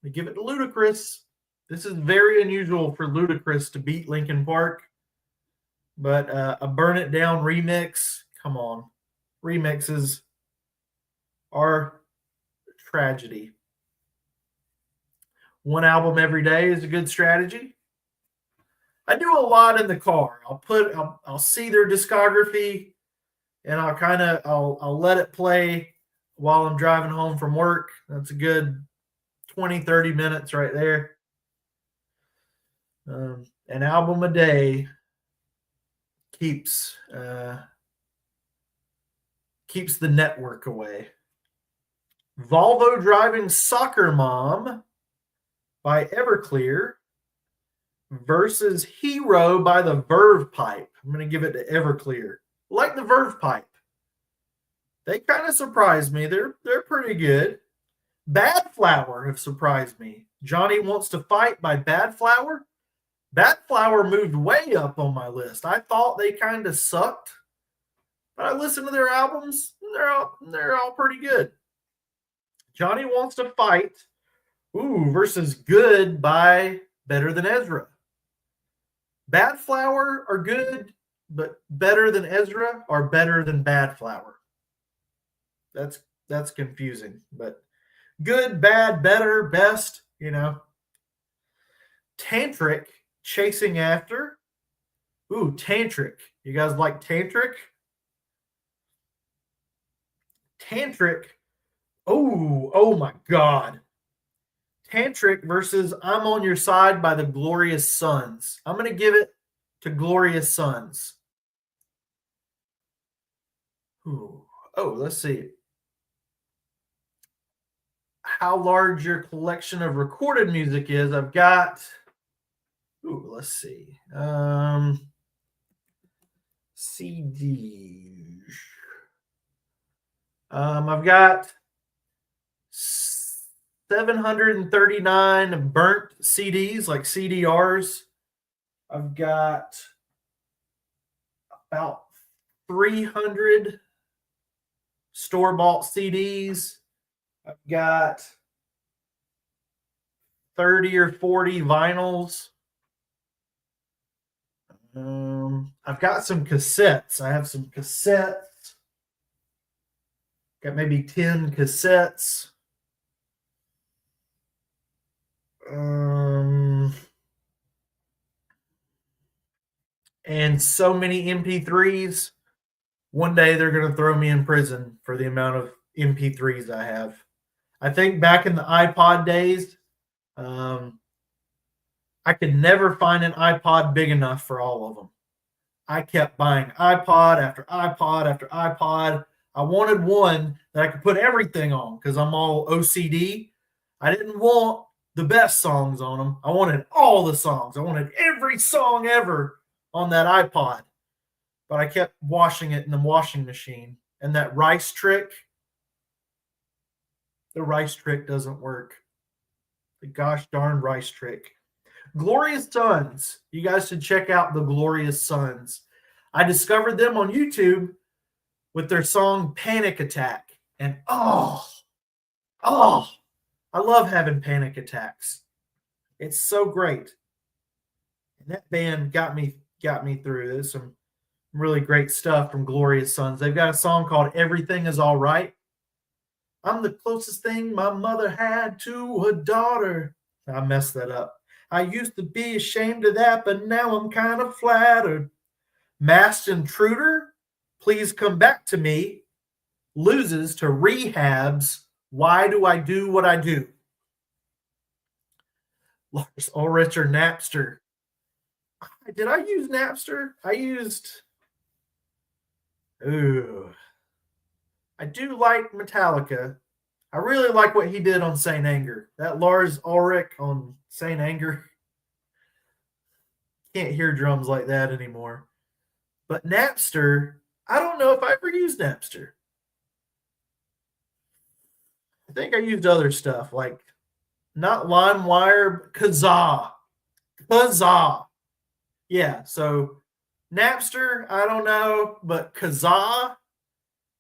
I give it to Ludacris. This is very unusual for Ludacris to beat Linkin Park, but a Burn It Down remix, come on. Remixes are tragedy. One album every day is a good strategy. I do a lot in the car. I'll see their discography and I'll let it play while I'm driving home from work. That's a good 20, 30 minutes right there. An album a day keeps the network away. Volvo Driving Soccer Mom by Everclear versus Hero by the Verve Pipe. I'm going to give it to Everclear. Like the Verve Pipe. They kind of surprised me. They're pretty good. Bad Flower have surprised me. Johnny Wants to Fight by Bad Flower. Bad Flower moved way up on my list. I thought they kind of sucked, but I listened to their albums. They're all pretty good. Johnny Wants to Fight. Ooh, versus Good by Better Than Ezra. Bad Flower are good, but Better Than Ezra are better than Bad Flower. That's confusing, but good, bad, better, best, Tantric, Chasing After. Ooh, Tantric. You guys like Tantric? Tantric. Oh my God. Tantric versus I'm on Your Side by the Glorious Sons. I'm going to give it to Glorious Sons. Ooh. Oh, let's see. How large your collection of recorded music is. I've got, let's see. CDs. I've got 739 burnt CDs, like CDRs. I've got about 300 store-bought CDs. I've got 30 or 40 vinyls. I've got some cassettes. I have some cassettes. Got maybe 10 cassettes. And so many MP3s. One day they're going to throw me in prison for the amount of MP3s I have. I think back in the iPod days, I could never find an iPod big enough for all of them. I kept buying iPod after iPod after iPod. I wanted one that I could put everything on because I'm all OCD. I didn't want the best songs on them. I wanted all the songs. I wanted every song ever on that iPod. But I kept washing it in the washing machine. And that rice trick, the rice trick doesn't work. The gosh darn rice trick. Glorious Sons. You guys should check out the Glorious Sons. I discovered them on YouTube with their song Panic Attack. And I love having panic attacks. It's so great. And that band got me through. There's some really great stuff from Glorious Sons. They've got a song called Everything Is All Right. I'm the closest thing my mother had to a daughter. I messed that up. I used to be ashamed of that, but now I'm kind of flattered. Masked Intruder, Please Come Back to Me, loses to Rehab's Why Do I Do What I Do? Lars Ulrich or Napster. Did I use Napster? I do like Metallica. I really like what he did on Saint Anger. That Lars Ulrich on Saint Anger. Can't hear drums like that anymore. But Napster, I don't know if I ever used Napster. I think I used other stuff like not LimeWire, Kazaa. Yeah, so Napster, I don't know, but Kazaa,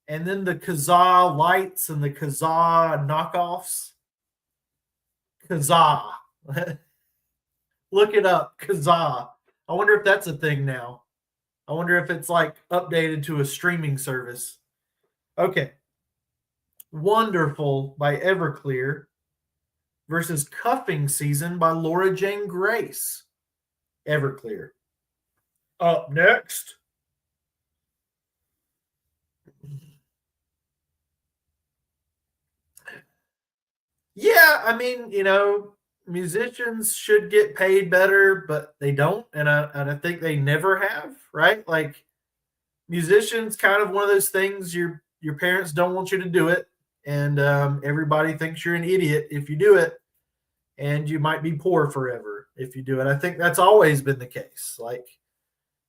and then the Kazaa lights and the Kazaa knockoffs. Kazaa. Look it up, Kazaa. I wonder if that's a thing now. I wonder if it's like updated to a streaming service. Okay. Wonderful by Everclear versus Cuffing Season by Laura Jane Grace. Everclear. Up next. Yeah, I mean, musicians should get paid better, but they don't, and I think they never have, right? Like musicians, kind of one of those things your parents don't want you to do it, and everybody thinks you're an idiot if you do it, and you might be poor forever if you do it. I think that's always been the case. Like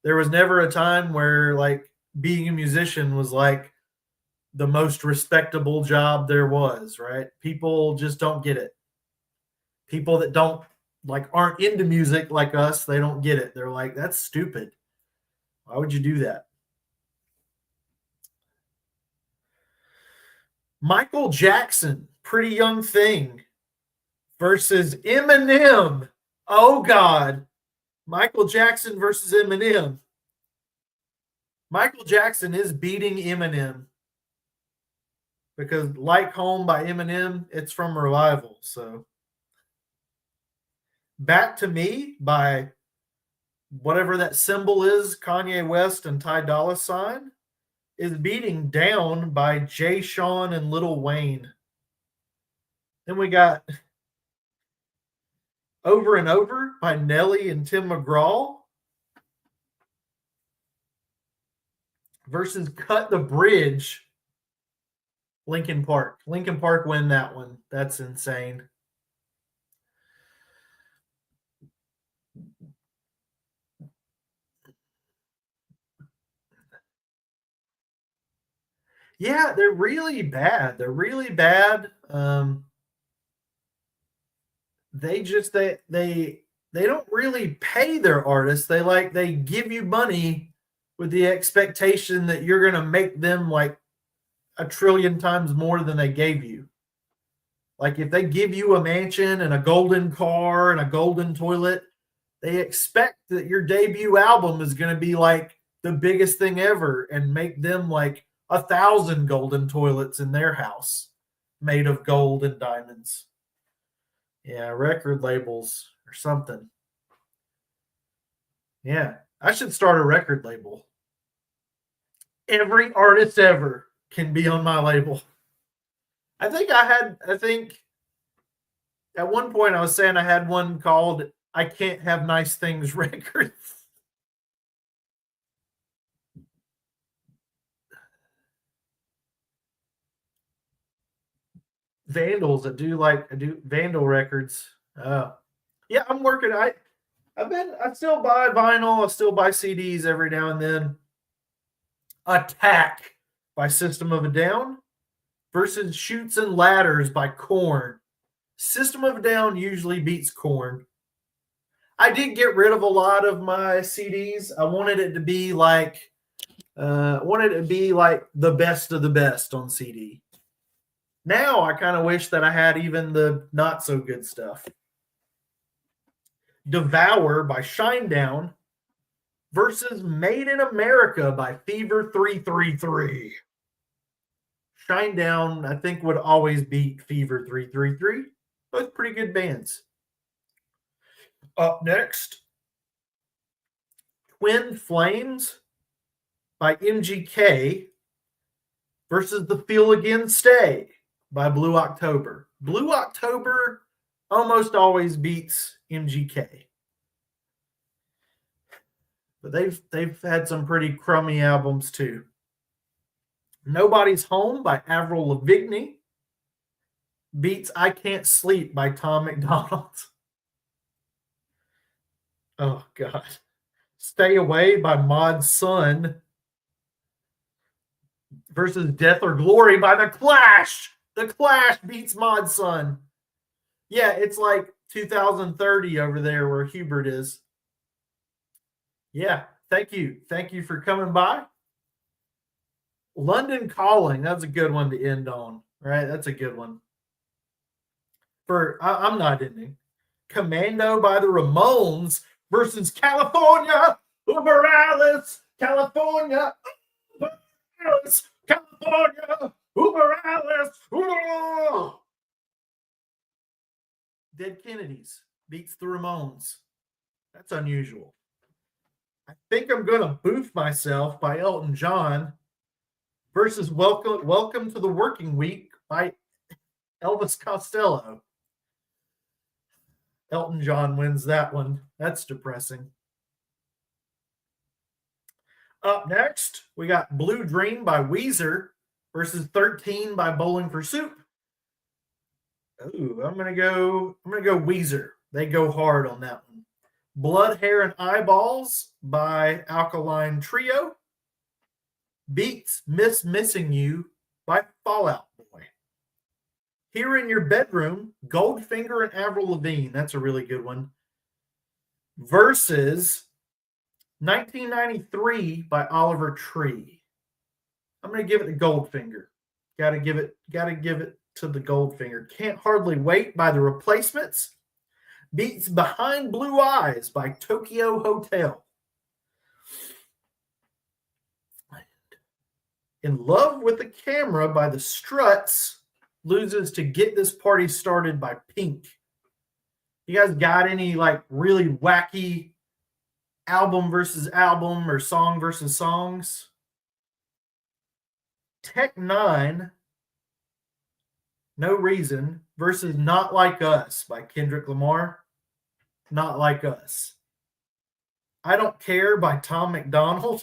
there was never a time where like being a musician was like the most respectable job there was, right? People just don't get it. People that don't like aren't into music like us, they don't get it. They're like, that's stupid. Why would you do that? Michael Jackson, Pretty Young Thing versus Eminem. Oh God. Michael Jackson versus Eminem. Michael Jackson is beating Eminem because Like Home by Eminem, it's from Revival. So Back to Me by whatever that symbol is, Kanye West and Ty Dolla $ign, is beating Down by Jay Sean and Lil Wayne. Then we got Over and Over by Nelly and Tim McGraw versus Cut the Bridge, Linkin Park. Linkin Park win that one. That's insane. Yeah, they're really bad. They're really bad. They don't really pay their artists. They give you money with the expectation that you're gonna make them like a trillion times more than they gave you. Like if they give you a mansion and a golden car and a golden toilet, they expect that your debut album is going to be like the biggest thing ever and make them like 1,000 golden toilets in their house made of gold and diamonds. Yeah, record labels or something. Yeah, I should start a record label. Every artist ever can be on my label. I think at one point I was saying I had one called I Can't Have Nice Things Records. Vandals. I do Vandal records. Yeah, I'm working. I still buy vinyl. I still buy CDs every now and then. Attack by System of a Down versus Shoots and Ladders by Korn. System of a Down usually beats Korn. I did get rid of a lot of my CDs. I wanted it to be like the best of the best on CD. Now I kind of wish that I had even the not so good stuff. Devour by Shinedown versus Made in America by Fever 333. Shinedown, I think, would always beat Fever 333. Both pretty good bands. Up next, Twin Flames by MGK versus The Feel Again Stay by Blue October. Blue October almost always beats MGK. But they've had some pretty crummy albums too. Nobody's Home by Avril Lavigne beats I Can't Sleep by Tom McDonald. Oh God. Stay Away by Mod Sun versus Death or Glory by The Clash. The Clash beats Mod Sun. Yeah, it's like 2030 over there where Hubert is. Yeah, thank you. Thank you for coming by. London Calling, that's a good one to end on, right? That's a good one. I'm not ending. Commando by the Ramones versus California, Uber Alice, California, Uber Alice, California, Uber Alice. Uber. Dead Kennedys beats the Ramones. That's unusual. I think I'm going to Booth Myself by Elton John versus Welcome to the Working Week by Elvis Costello. Elton John wins that one. That's depressing. Up next, we got Blue Dream by Weezer versus 13 by Bowling for Soup. Ooh, I'm gonna go Weezer. They go hard on that one. Blood, Hair, and Eyeballs by Alkaline Trio beats Miss Missing You by Fall Out Boy. Here in Your Bedroom, Goldfinger and Avril Lavigne. That's a really good one. Versus 1993 by Oliver Tree. I'm going to give it to Goldfinger. Got to give it to the Goldfinger. Can't Hardly Wait by The Replacements. Beats Behind Blue Eyes by Tokyo Hotel. In Love with the Camera by The Struts loses to Get This Party Started by Pink. You guys got any like really wacky album versus album or song versus songs? Tech Nine, No Reason versus Not Like Us by Kendrick Lamar. Not Like Us. I Don't Care by Tom McDonald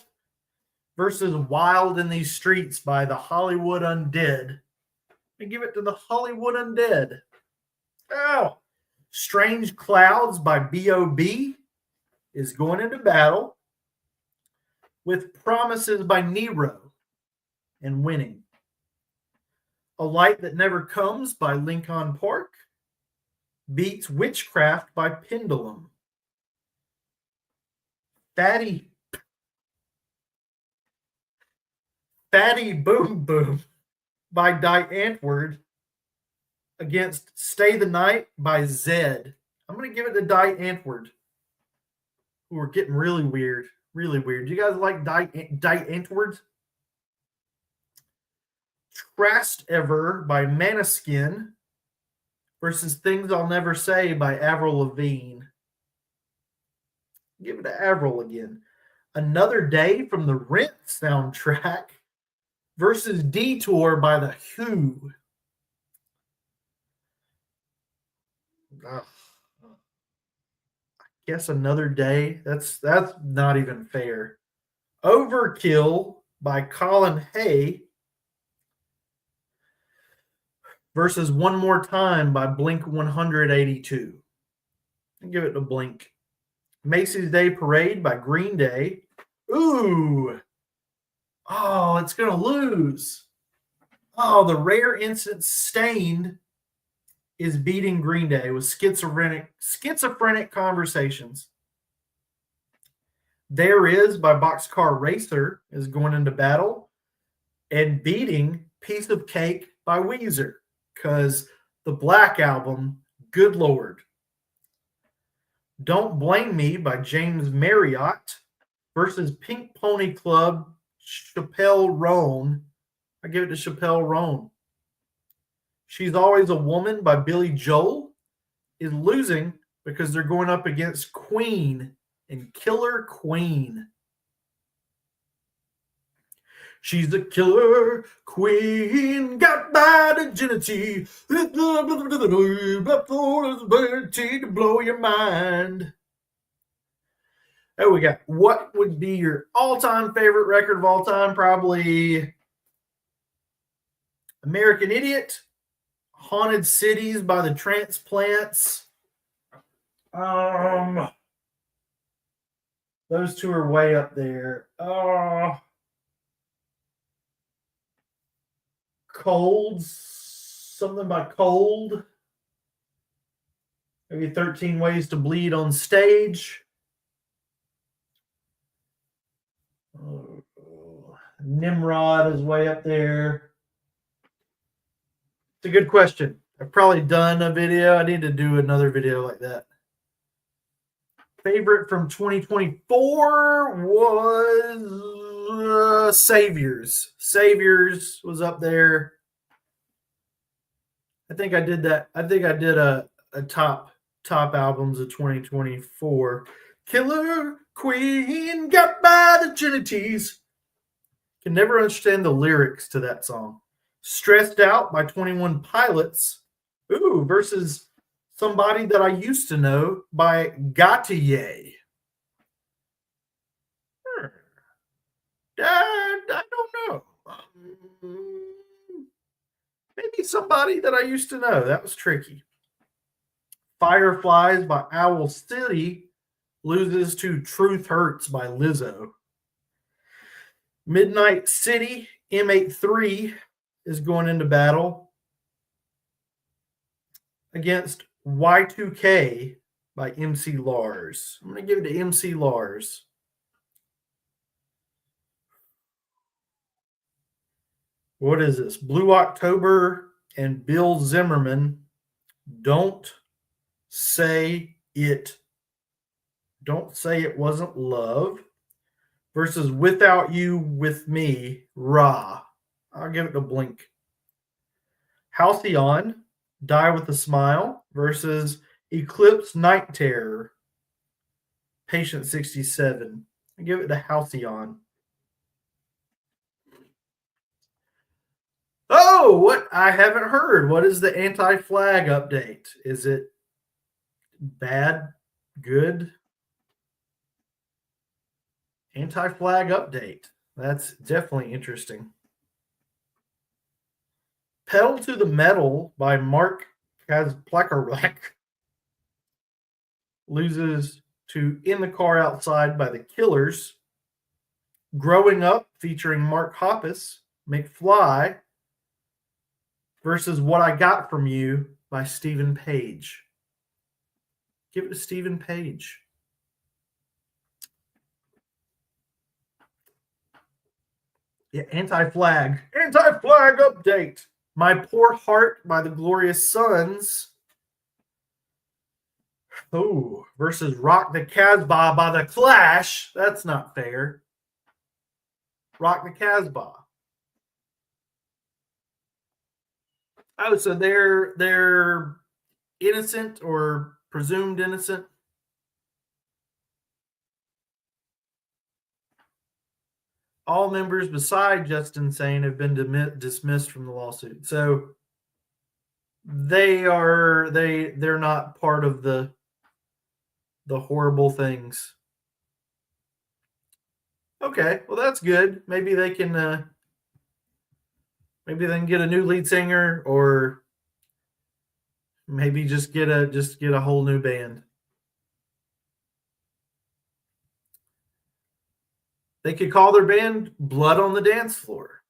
versus Wild in These Streets by the Hollywood Undead. I give it to the Hollywood Undead. Oh, Strange Clouds by B.O.B. is going into battle with Promises by Nero and winning. A Light That Never Comes by Lincoln Park beats Witchcraft by Pendulum. Fatty Boom Boom by Die Antwoord against Stay the Night by Zed. I'm going to give it to Die Antwoord. We're getting really weird. Really weird. Do you guys like Die Antwoord? Trast Ever by Maneskin versus Things I'll Never Say by Avril Lavigne. Give it to Avril again. Another Day from the Rent soundtrack versus Detour by The Who. I guess Another Day. That's not even fair. Overkill by Colin Hay versus One More Time by Blink 182. I'll give it to Blink. Macy's Day Parade by Green Day. Ooh. Oh, it's going to lose. Oh, the Rare Instance Stained is beating Green Day with schizophrenic Conversations. There Is by Boxcar Racer is going into battle and beating Piece of Cake by Weezer because the Black Album, good Lord. Don't Blame Me by James Marriott versus Pink Pony Club, Chappelle Roan. I give it to Chappelle Roan. She's Always a Woman by Billy Joel is losing because they're going up against Queen and Killer Queen. She's a killer queen, got my virginity, to blow your mind. Oh, we got what would be your all-time favorite record of all time? Probably American Idiot, Haunted Cities by the Transplants. Those two are way up there. Something by Cold. Maybe 13 Ways to Bleed on Stage. Nimrod is way up there. It's a good question. I've probably done a video. I need to do another video like that. Favorite from 2024 was Saviors. Saviors was up there. I think I did that. I think I did a top albums of 2024. Killer Queen, got by the Trinities. Can never understand the lyrics to that song. Stressed Out by 21 Pilots. Ooh, versus Somebody That I Used to Know by Gautier. I don't know. Maybe Somebody That I Used to Know. That was tricky. Fireflies by Owl City loses to Truth Hurts by Lizzo. Midnight City, M83 is going into battle against Y2K by MC Lars. I'm going to give it to MC Lars. What is this? Blue October and Bill Zimmerman. Don't say it. Don't say it wasn't love. Versus Without You, With Me, Ra. I'll give it to Blink. Halcyon, Die with a Smile, versus Eclipse Night Terror, Patient 67. I give it to Halcyon. Oh, what? I haven't heard. What is the anti-flag update? Is it bad? Good? Anti-flag update. That's definitely interesting. Pedal to the Metal by Mark Kazplakarek loses to In the Car Outside by the Killers. Growing Up featuring Mark Hoppus, McFly versus What I Got From You by Stephen Page. Give it to Stephen Page. Yeah, anti-flag update. My Poor Heart by the Glorious Sons. Oh, versus Rock the Casbah by the Clash. That's not fair. Rock the Casbah. Oh, so they're innocent or presumed innocent. All members beside Justin Sane have been dismissed from the lawsuit. So they're not part of the horrible things. Okay, well that's good. Maybe they can get a new lead singer, or maybe just get a whole new band. They could call their band Blood on the Dance Floor.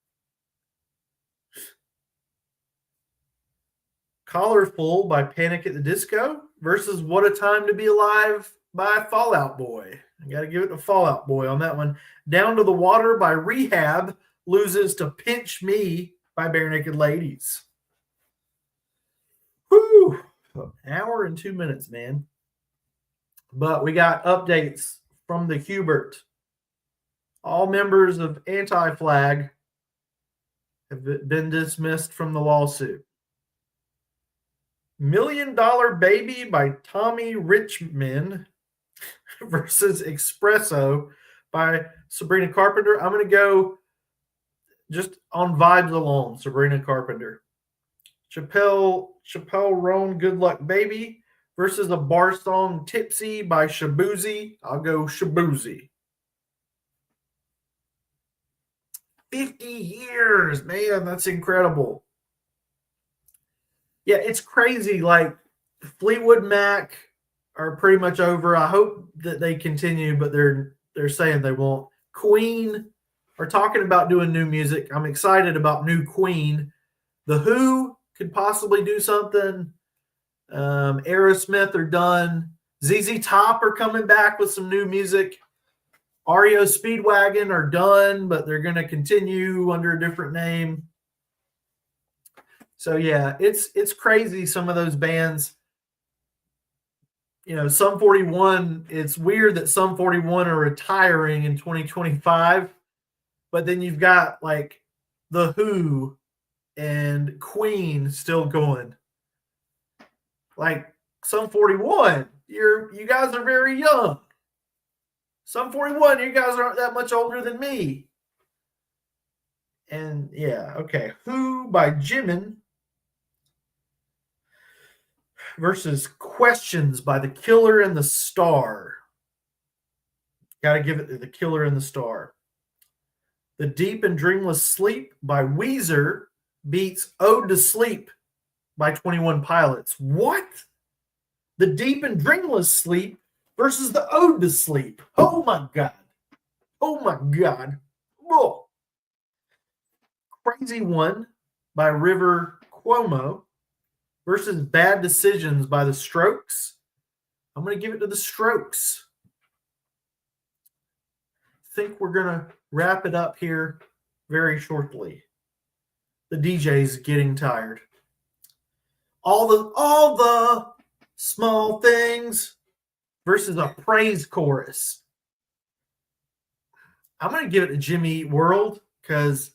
Collarful by Panic at the Disco versus What a Time to Be Alive by Fall Out Boy. I got to give it to Fall Out Boy on that one. Down to the Water by Rehab loses to Pinch Me by Bare Naked Ladies. Whew. An hour and 2 minutes, man. But we got updates from the Hubert. All members of Anti-Flag have been dismissed from the lawsuit. $1 Million Baby by Tommy Richmond versus Espresso by Sabrina Carpenter. I'm going to go just on vibes alone, Sabrina Carpenter. Chappelle Roan, Good Luck Baby versus a bar song, Tipsy by Shabuzi. I'll go Shabuzi. 50 years, man, that's incredible. Yeah, it's crazy. Like Fleetwood Mac are pretty much over. I hope that they continue, but they're saying they won't. Queen are talking about doing new music. I'm excited about new Queen. The Who could possibly do something. Aerosmith are done. ZZ Top are coming back with some new music. REO Speedwagon are done, but they're going to continue under a different name. So yeah, it's crazy. Some of those bands, Sum 41. It's weird that Sum 41 are retiring in 2025, but then you've got like the Who and Queen still going. Like Sum 41, you guys are very young. Sum 41, you guys aren't that much older than me. And yeah, okay. Who by Jimin versus Questions by The Killer and the Star. Got to give it to The Killer and the Star. The Deep and Dreamless Sleep by Weezer beats Ode to Sleep by 21 Pilots. What? The Deep and Dreamless Sleep versus the Ode to Sleep. Oh my God. Oh my God. Oh. Crazy one by River Cuomo versus Bad Decisions by The Strokes. I'm going to give it to The Strokes. I think we're going to wrap it up here very shortly. The DJ's getting tired. All the small things versus a praise chorus. I'm going to give it to Jimmy Eat World because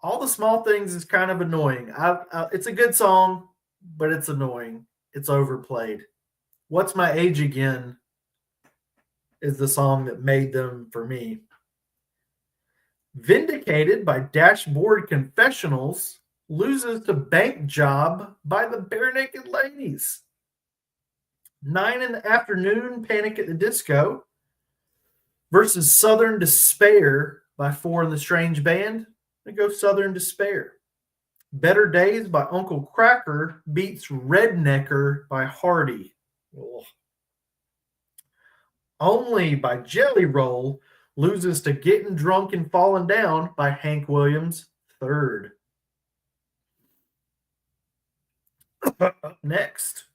all the small things is kind of annoying. It's a good song, but it's annoying. It's overplayed. What's My Age Again is the song that made them for me. Vindicated by Dashboard Confessionals loses to Bank Job by the Bare Naked Ladies. 9 in the Afternoon, Panic at the Disco versus Southern Despair by Four and the Strange Band. I go Southern Despair. Better Days by Uncle Cracker beats Rednecker by Hardy. Ugh. Only by Jelly Roll loses to Getting Drunk and Falling Down by Hank Williams III. Up next,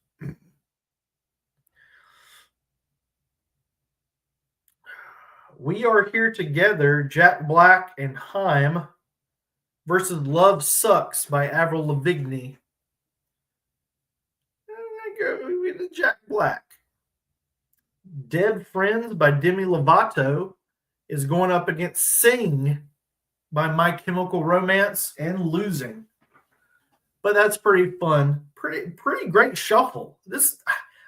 We Are Here Together, Jack Black and Haim versus Love Sucks by Avril Lavigne. I go with Jack Black. Dead Friends by Demi Lovato is going up against Sing by My Chemical Romance and losing. But that's pretty fun. Pretty great shuffle.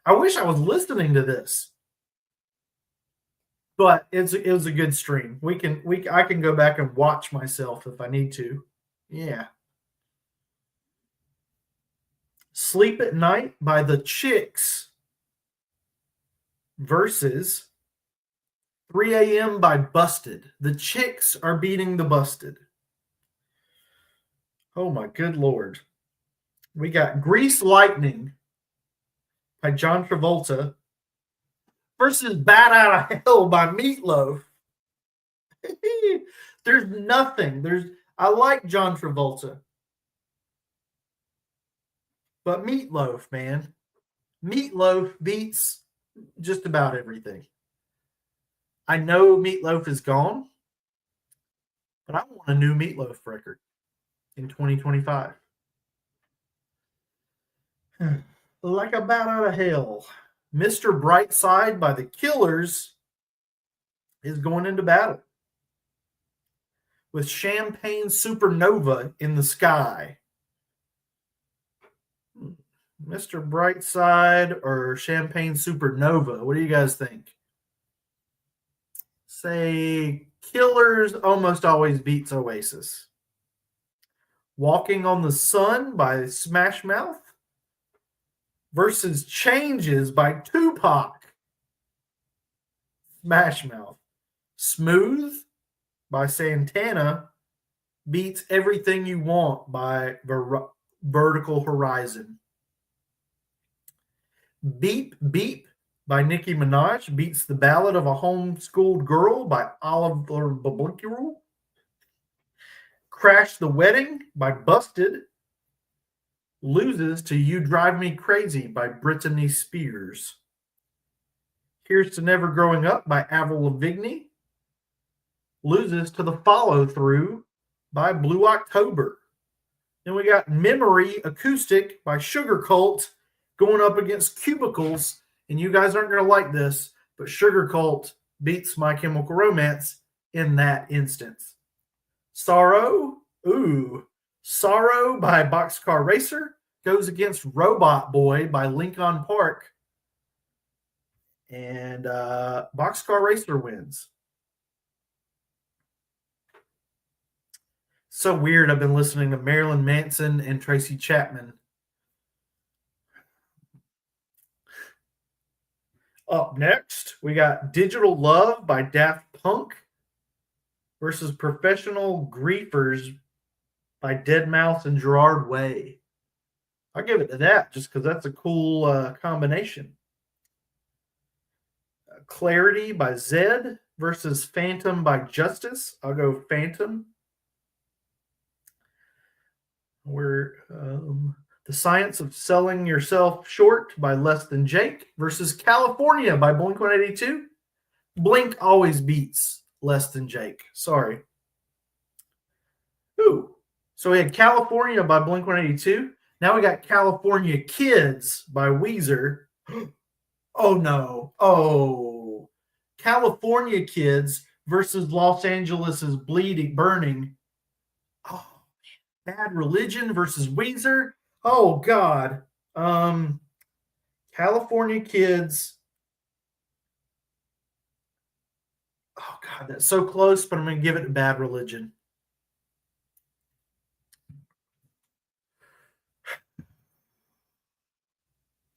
I wish I was listening to this. But it was a good stream. I can go back and watch myself if I need to. Yeah. Sleep at Night by the Chicks versus 3 a.m. by Busted. The Chicks are beating the Busted. Oh my good Lord. We got Grease Lightning by John Travolta versus Bat Out of Hell by Meatloaf. There's nothing. I like John Travolta. But Meatloaf, man. Meatloaf beats just about everything. I know Meatloaf is gone, but I want a new Meatloaf record in 2025. Like a Bat Out of Hell. Mr. Brightside by the Killers is going into battle with Champagne Supernova in the Sky. Mr. Brightside or Champagne Supernova? What do you guys think? Say Killers almost always beats Oasis. Walking on the Sun by Smash Mouth versus Changes by Tupac. Smash Mouth. Smooth by Santana beats Everything You Want by Vertical Horizon. Beep Beep by Nicki Minaj beats The Ballad of a Homeschooled Girl by Oliver Babunkiru. Crash the Wedding by Busted loses to You Drive Me Crazy by Britney Spears. Here's to Never Growing Up by Avril Lavigne loses to The Follow Through by Blue October. Then we got Memory Acoustic by Sugar Cult going up against Cubicles. And you guys aren't going to like this, but Sugar Cult beats My Chemical Romance in that instance. Sorrow by Boxcar Racer goes against Robot Boy by Lincoln Park. And Boxcar Racer wins. So weird. I've been listening to Marilyn Manson and Tracy Chapman. Up next, we got Digital Love by Daft Punk versus Professional Griefers by Deadmau5 and Gerard Way. I'll give it to that just because that's a cool combination. Clarity by Zed versus Phantom by Justice. I'll go Phantom. We're The Science of Selling Yourself Short by Less Than Jake versus California by Blink-182. Blink always beats Less Than Jake. Sorry. Ooh. So we had California by Blink-182. Now we got California Kids by Weezer. Oh no. Oh. California Kids versus Los Angeles' Bleeding Burning. Oh, Bad Religion versus Weezer. Oh God. California Kids. Oh God, that's so close, but I'm gonna give it to Bad Religion.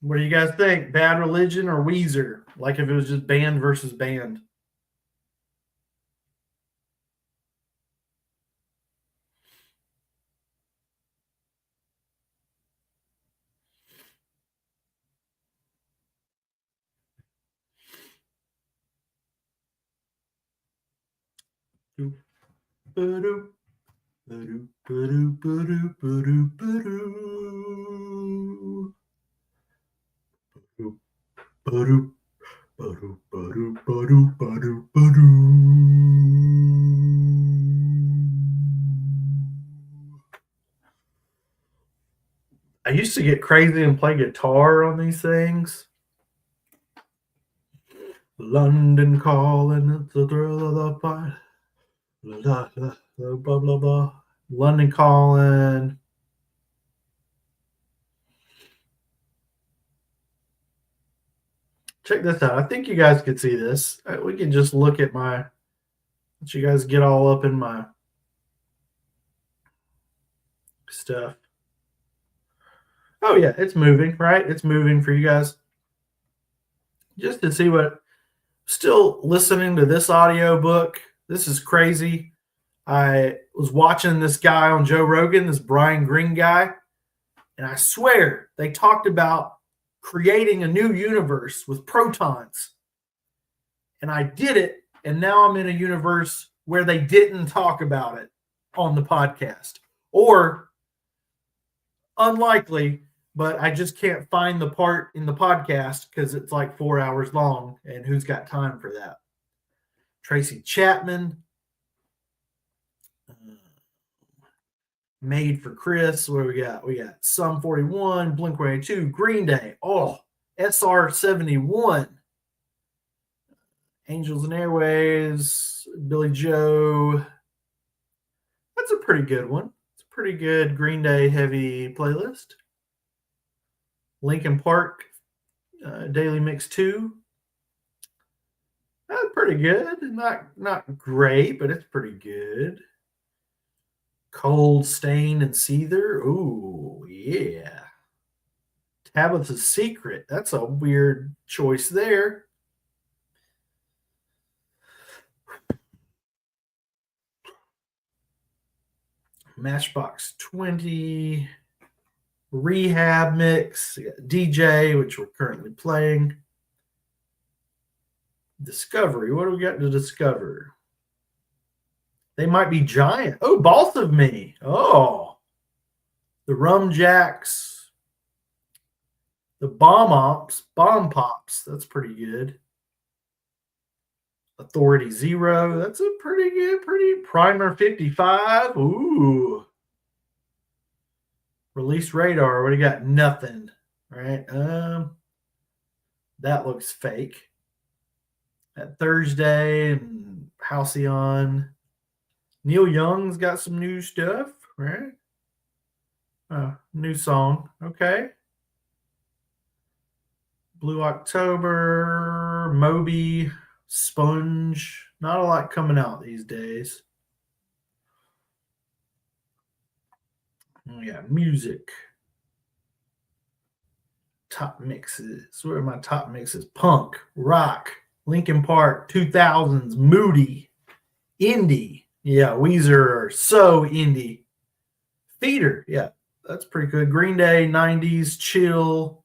What do you guys think? Bad Religion or Weezer? Like if it was just band versus band. I used to get crazy and play guitar on these things. London calling, it's the thrill of the fight. Blah, blah, blah, blah, blah. London calling. Check this out. I think you guys could see this. We can just look at let you guys get all up in my stuff. Oh yeah, it's moving, right? It's moving for you guys. Just to see still listening to this audio book. This is crazy. I was watching this guy on Joe Rogan, this Brian Greene guy, and I swear they talked about creating a new universe with protons. And I did it, and now I'm in a universe where they didn't talk about it on the podcast. Or unlikely, but I just can't find the part in the podcast because it's like 4 hours long, and who's got time for that? Tracy Chapman, Made for Chris. What do we got? We got Sum 41, Blink-182, Green Day. Oh, SR-71, Angels and Airwaves, Billy Joe. That's a pretty good one. It's a pretty good Green Day heavy playlist. Linkin Park, Daily Mix 2. That's pretty good. Not great, but it's pretty good. Cold, Stain, and Seether. Ooh, yeah. Tabitha's Secret. That's a weird choice there. Matchbox 20. Rehab Mix. DJ, which we're currently playing. Discovery. What do we got to discover? They might be giant. Oh, Boss of Me. Oh. The Rum Jacks. The Bomb Pops. That's pretty good. Authority Zero. That's a pretty good, Primer 55. Ooh. Release Radar. What do you got? Nothing. Right. That looks fake. That Thursday and Halcyon. Neil Young's got some new stuff, right? New song. Okay. Blue October, Moby, Sponge. Not a lot coming out these days. Yeah, music. Top mixes. What are my top mixes? Punk, rock, Linkin Park, 2000s, Moody, indie. Yeah, Weezer are so indie. Theater, yeah, that's pretty good. Green Day, 90s, chill,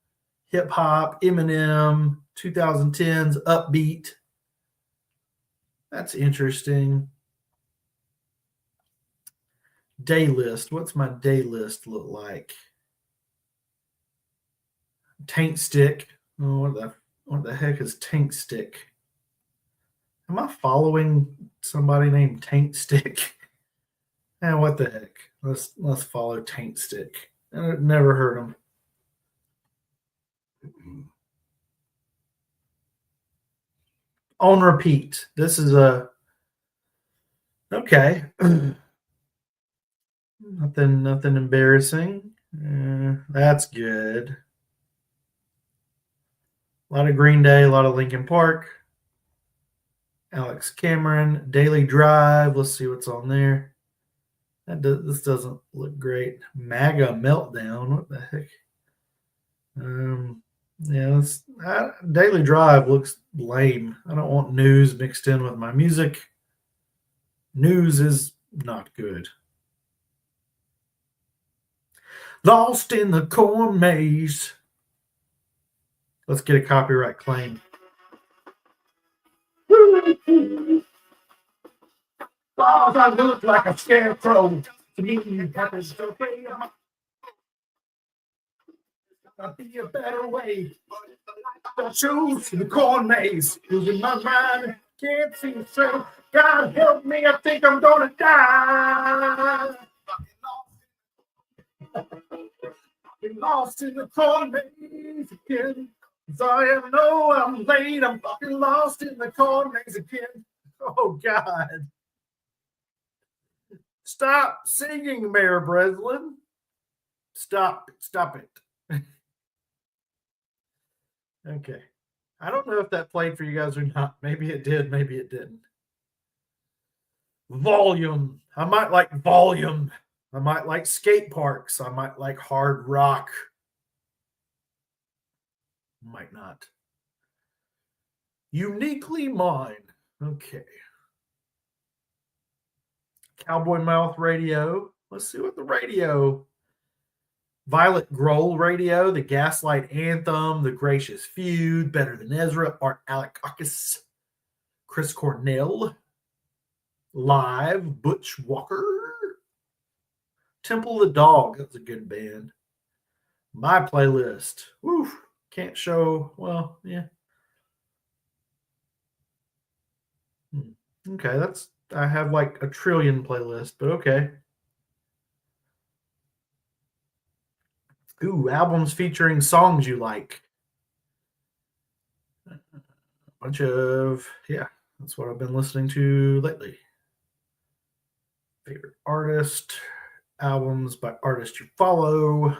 hip hop, Eminem, 2010s, upbeat. That's interesting. Day list. What's my day list look like? Tank stick. Oh, what the heck is tank stick? Am I following somebody named Tank Stick? What the heck? Let's follow Tank Stick. I never heard him. On repeat. This is a okay. Nothing embarrassing. That's good. A lot of Green Day, a lot of Linkin Park. Alex Cameron, Daily Drive. Let's see what's on there. This doesn't look great. MAGA Meltdown. What the heck? Yeah, Daily Drive looks lame. I don't want news mixed in with my music. News is not good. Lost in the corn maze. Let's get a copyright claim. I look like a scarecrow. To me, happens to be a better way. I choose the corn maze. Losing my mind, can't see straight. God help me, I think I'm gonna die. Been lost in the corn maze again. I know I'm late. I'm fucking lost in the corn maze again. Oh God! Stop singing, Mayor Breslin. Stop it. Okay. I don't know if that played for you guys or not. Maybe it did. Maybe it didn't. Volume. I might like volume. I might like skate parks. I might like hard rock. Might not. Uniquely mine. Okay. Cowboy Mouth Radio. Let's see what the radio. Violet Grohl Radio, The Gaslight Anthem, The Gracious Feud, Better Than Ezra, Art Alakakis, Chris Cornell, Live, Butch Walker, Temple of the Dog. That's a good band. My playlist. Woo. Can't show. Well, yeah. Okay, I have like a trillion playlists, but okay. Ooh, albums featuring songs you like. A bunch of, yeah, that's what I've been listening to lately. Favorite artist, albums by artists you follow.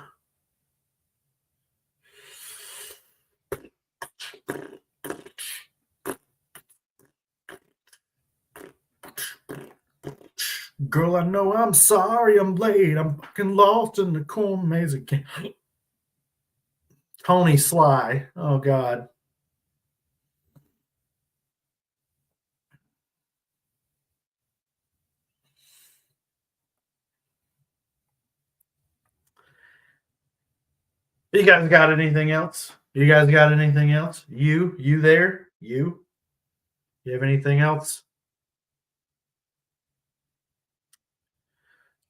Girl, I know I'm sorry I'm late. I'm fucking lost in the corn maze again. Tony Sly. Oh, God. You guys got anything else? You guys got anything else? You there? You have anything else?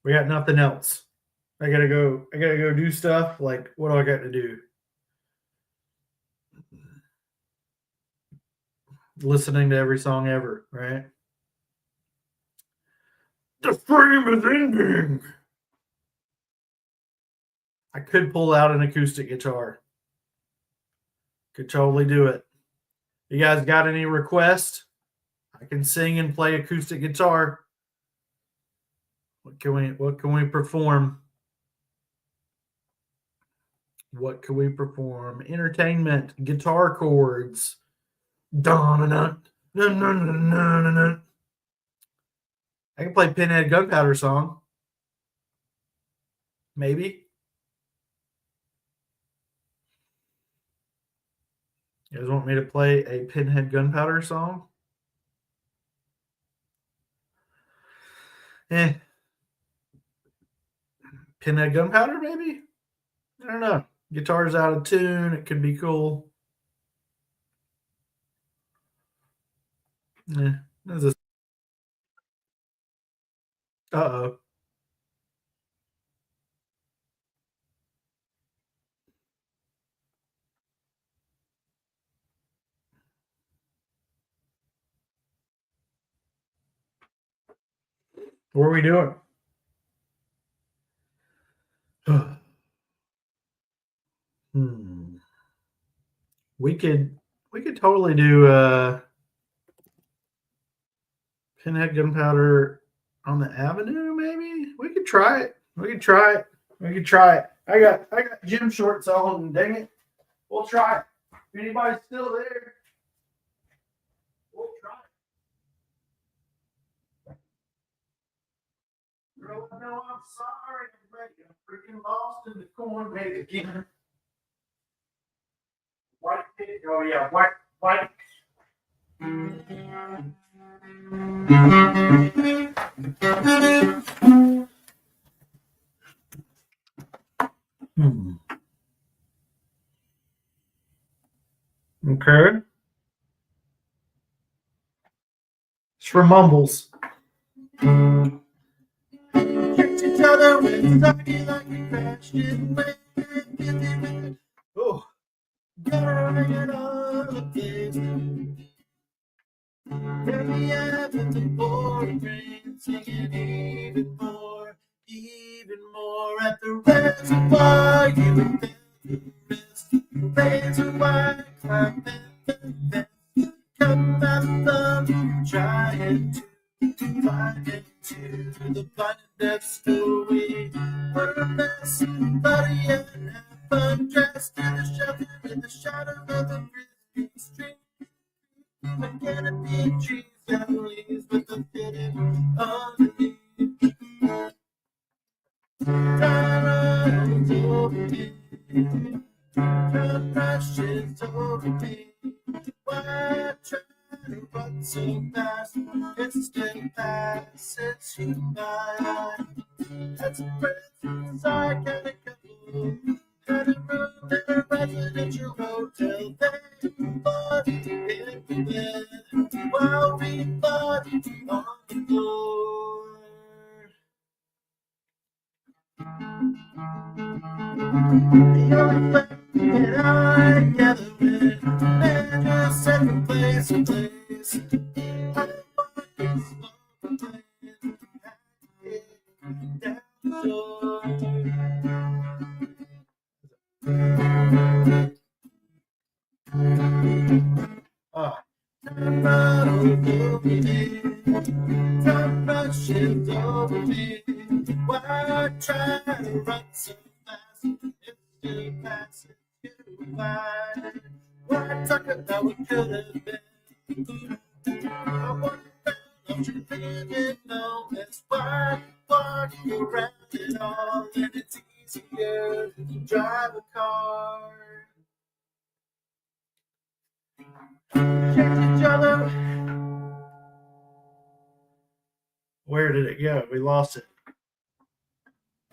We got nothing else. I gotta go do stuff. Like, what do I got to do? Listening to every song ever, right? The stream is ending. I could pull out an acoustic guitar. Could totally do it. You guys got any requests? I can sing and play acoustic guitar. What can we perform? What can we perform? Entertainment, guitar chords. I can play Pinhead Gunpowder song. Maybe. You guys want me to play a Pinhead Gunpowder song? Pinhead Gunpowder, maybe? I don't know. Guitar's out of tune. It could be cool. Uh-oh. What are we doing? We could totally do pinhead gunpowder on the avenue. Maybe we could try it. We could try it. We could try it. I got gym shorts on. Dang it, we'll try it. If anybody's still there, we'll try it. Girl, I know I'm sorry. I'm freaking lost in the corn maze again. White pig. Oh yeah, white. Okay. It's for mumbles. Each other with talking like we crashed in. Oh, gotta ring it all again. Here we have the pouring rain, singing even more at the reservoir. You and the rest, the reservoir, climb the come out of trying to find into the blind depths away. We're a mess, bloody and half undressed in the shelter in the shadow of the frisbee street. The canopy trees and leaves with the hidden underneath. Time runs over me, time rushes over me. Why try to run so fast? It still passes you by. That's a breath, I got a couple. Had a room in a residential hotel. They fought in the bed while we fought on the floor. The only thing that I gather with and just set the place in place. I want this love playing down the door. Time runs over me, time rushes over me. Why try to run so fast? It still passes you by. Why talk about what could have been? I wonder if you living on this. Why walk around it all? And it's easier to drive a car. Check each other. Where did it go? We lost it.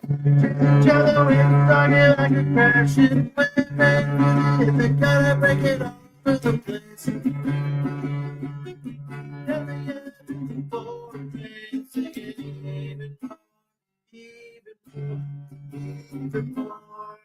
Check each other and talking like a crashing wave. They gotta break it all over the place. And the end of the pouring rain, singing even more.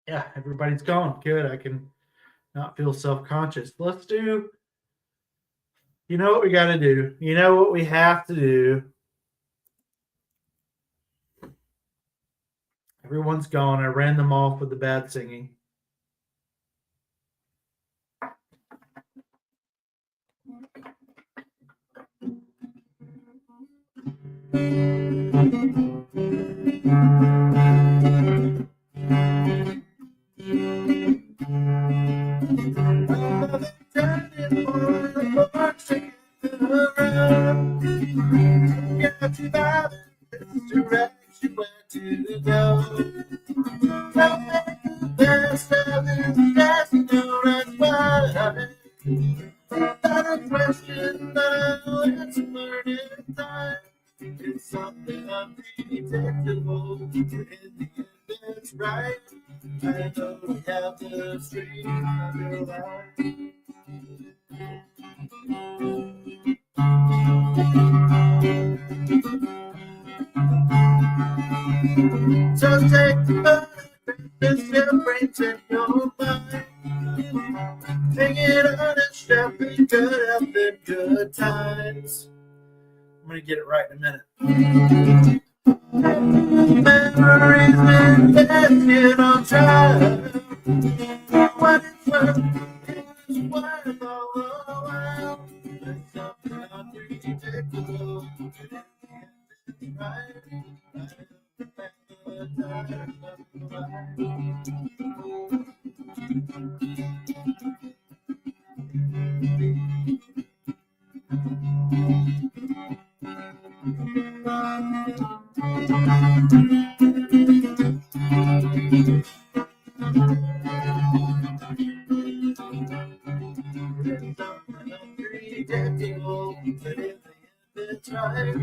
Yeah, everybody's gone. Good. I can not feel self-conscious. Let's do, you know what we got to do? You know what we have to do? Everyone's gone. I ran them off with the bad singing. to go. I'll make the best of this, yes, you know that's what I mean. Not a question that I'll answer in time. It's something unpredictable. In the end, it's right. I know we have the street underlined. So take the money, this difference in your mind. Take it on a step in good health and good times. I'm going to get it right in a minute. Memories and death, you don't try. What it's worth, it's worth all the while. There's something unpredictable. Right. Unpredictable, but in the end it's right.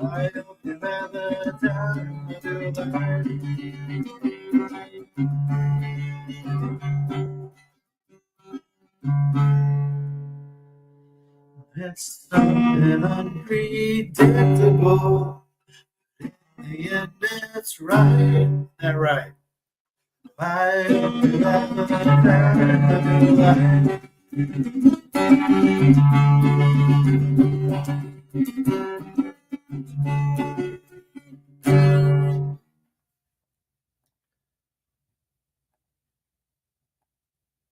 I hope you have the time to learn. It's something unpredictable. In the end it's right. That right. I hope you have the time to learn.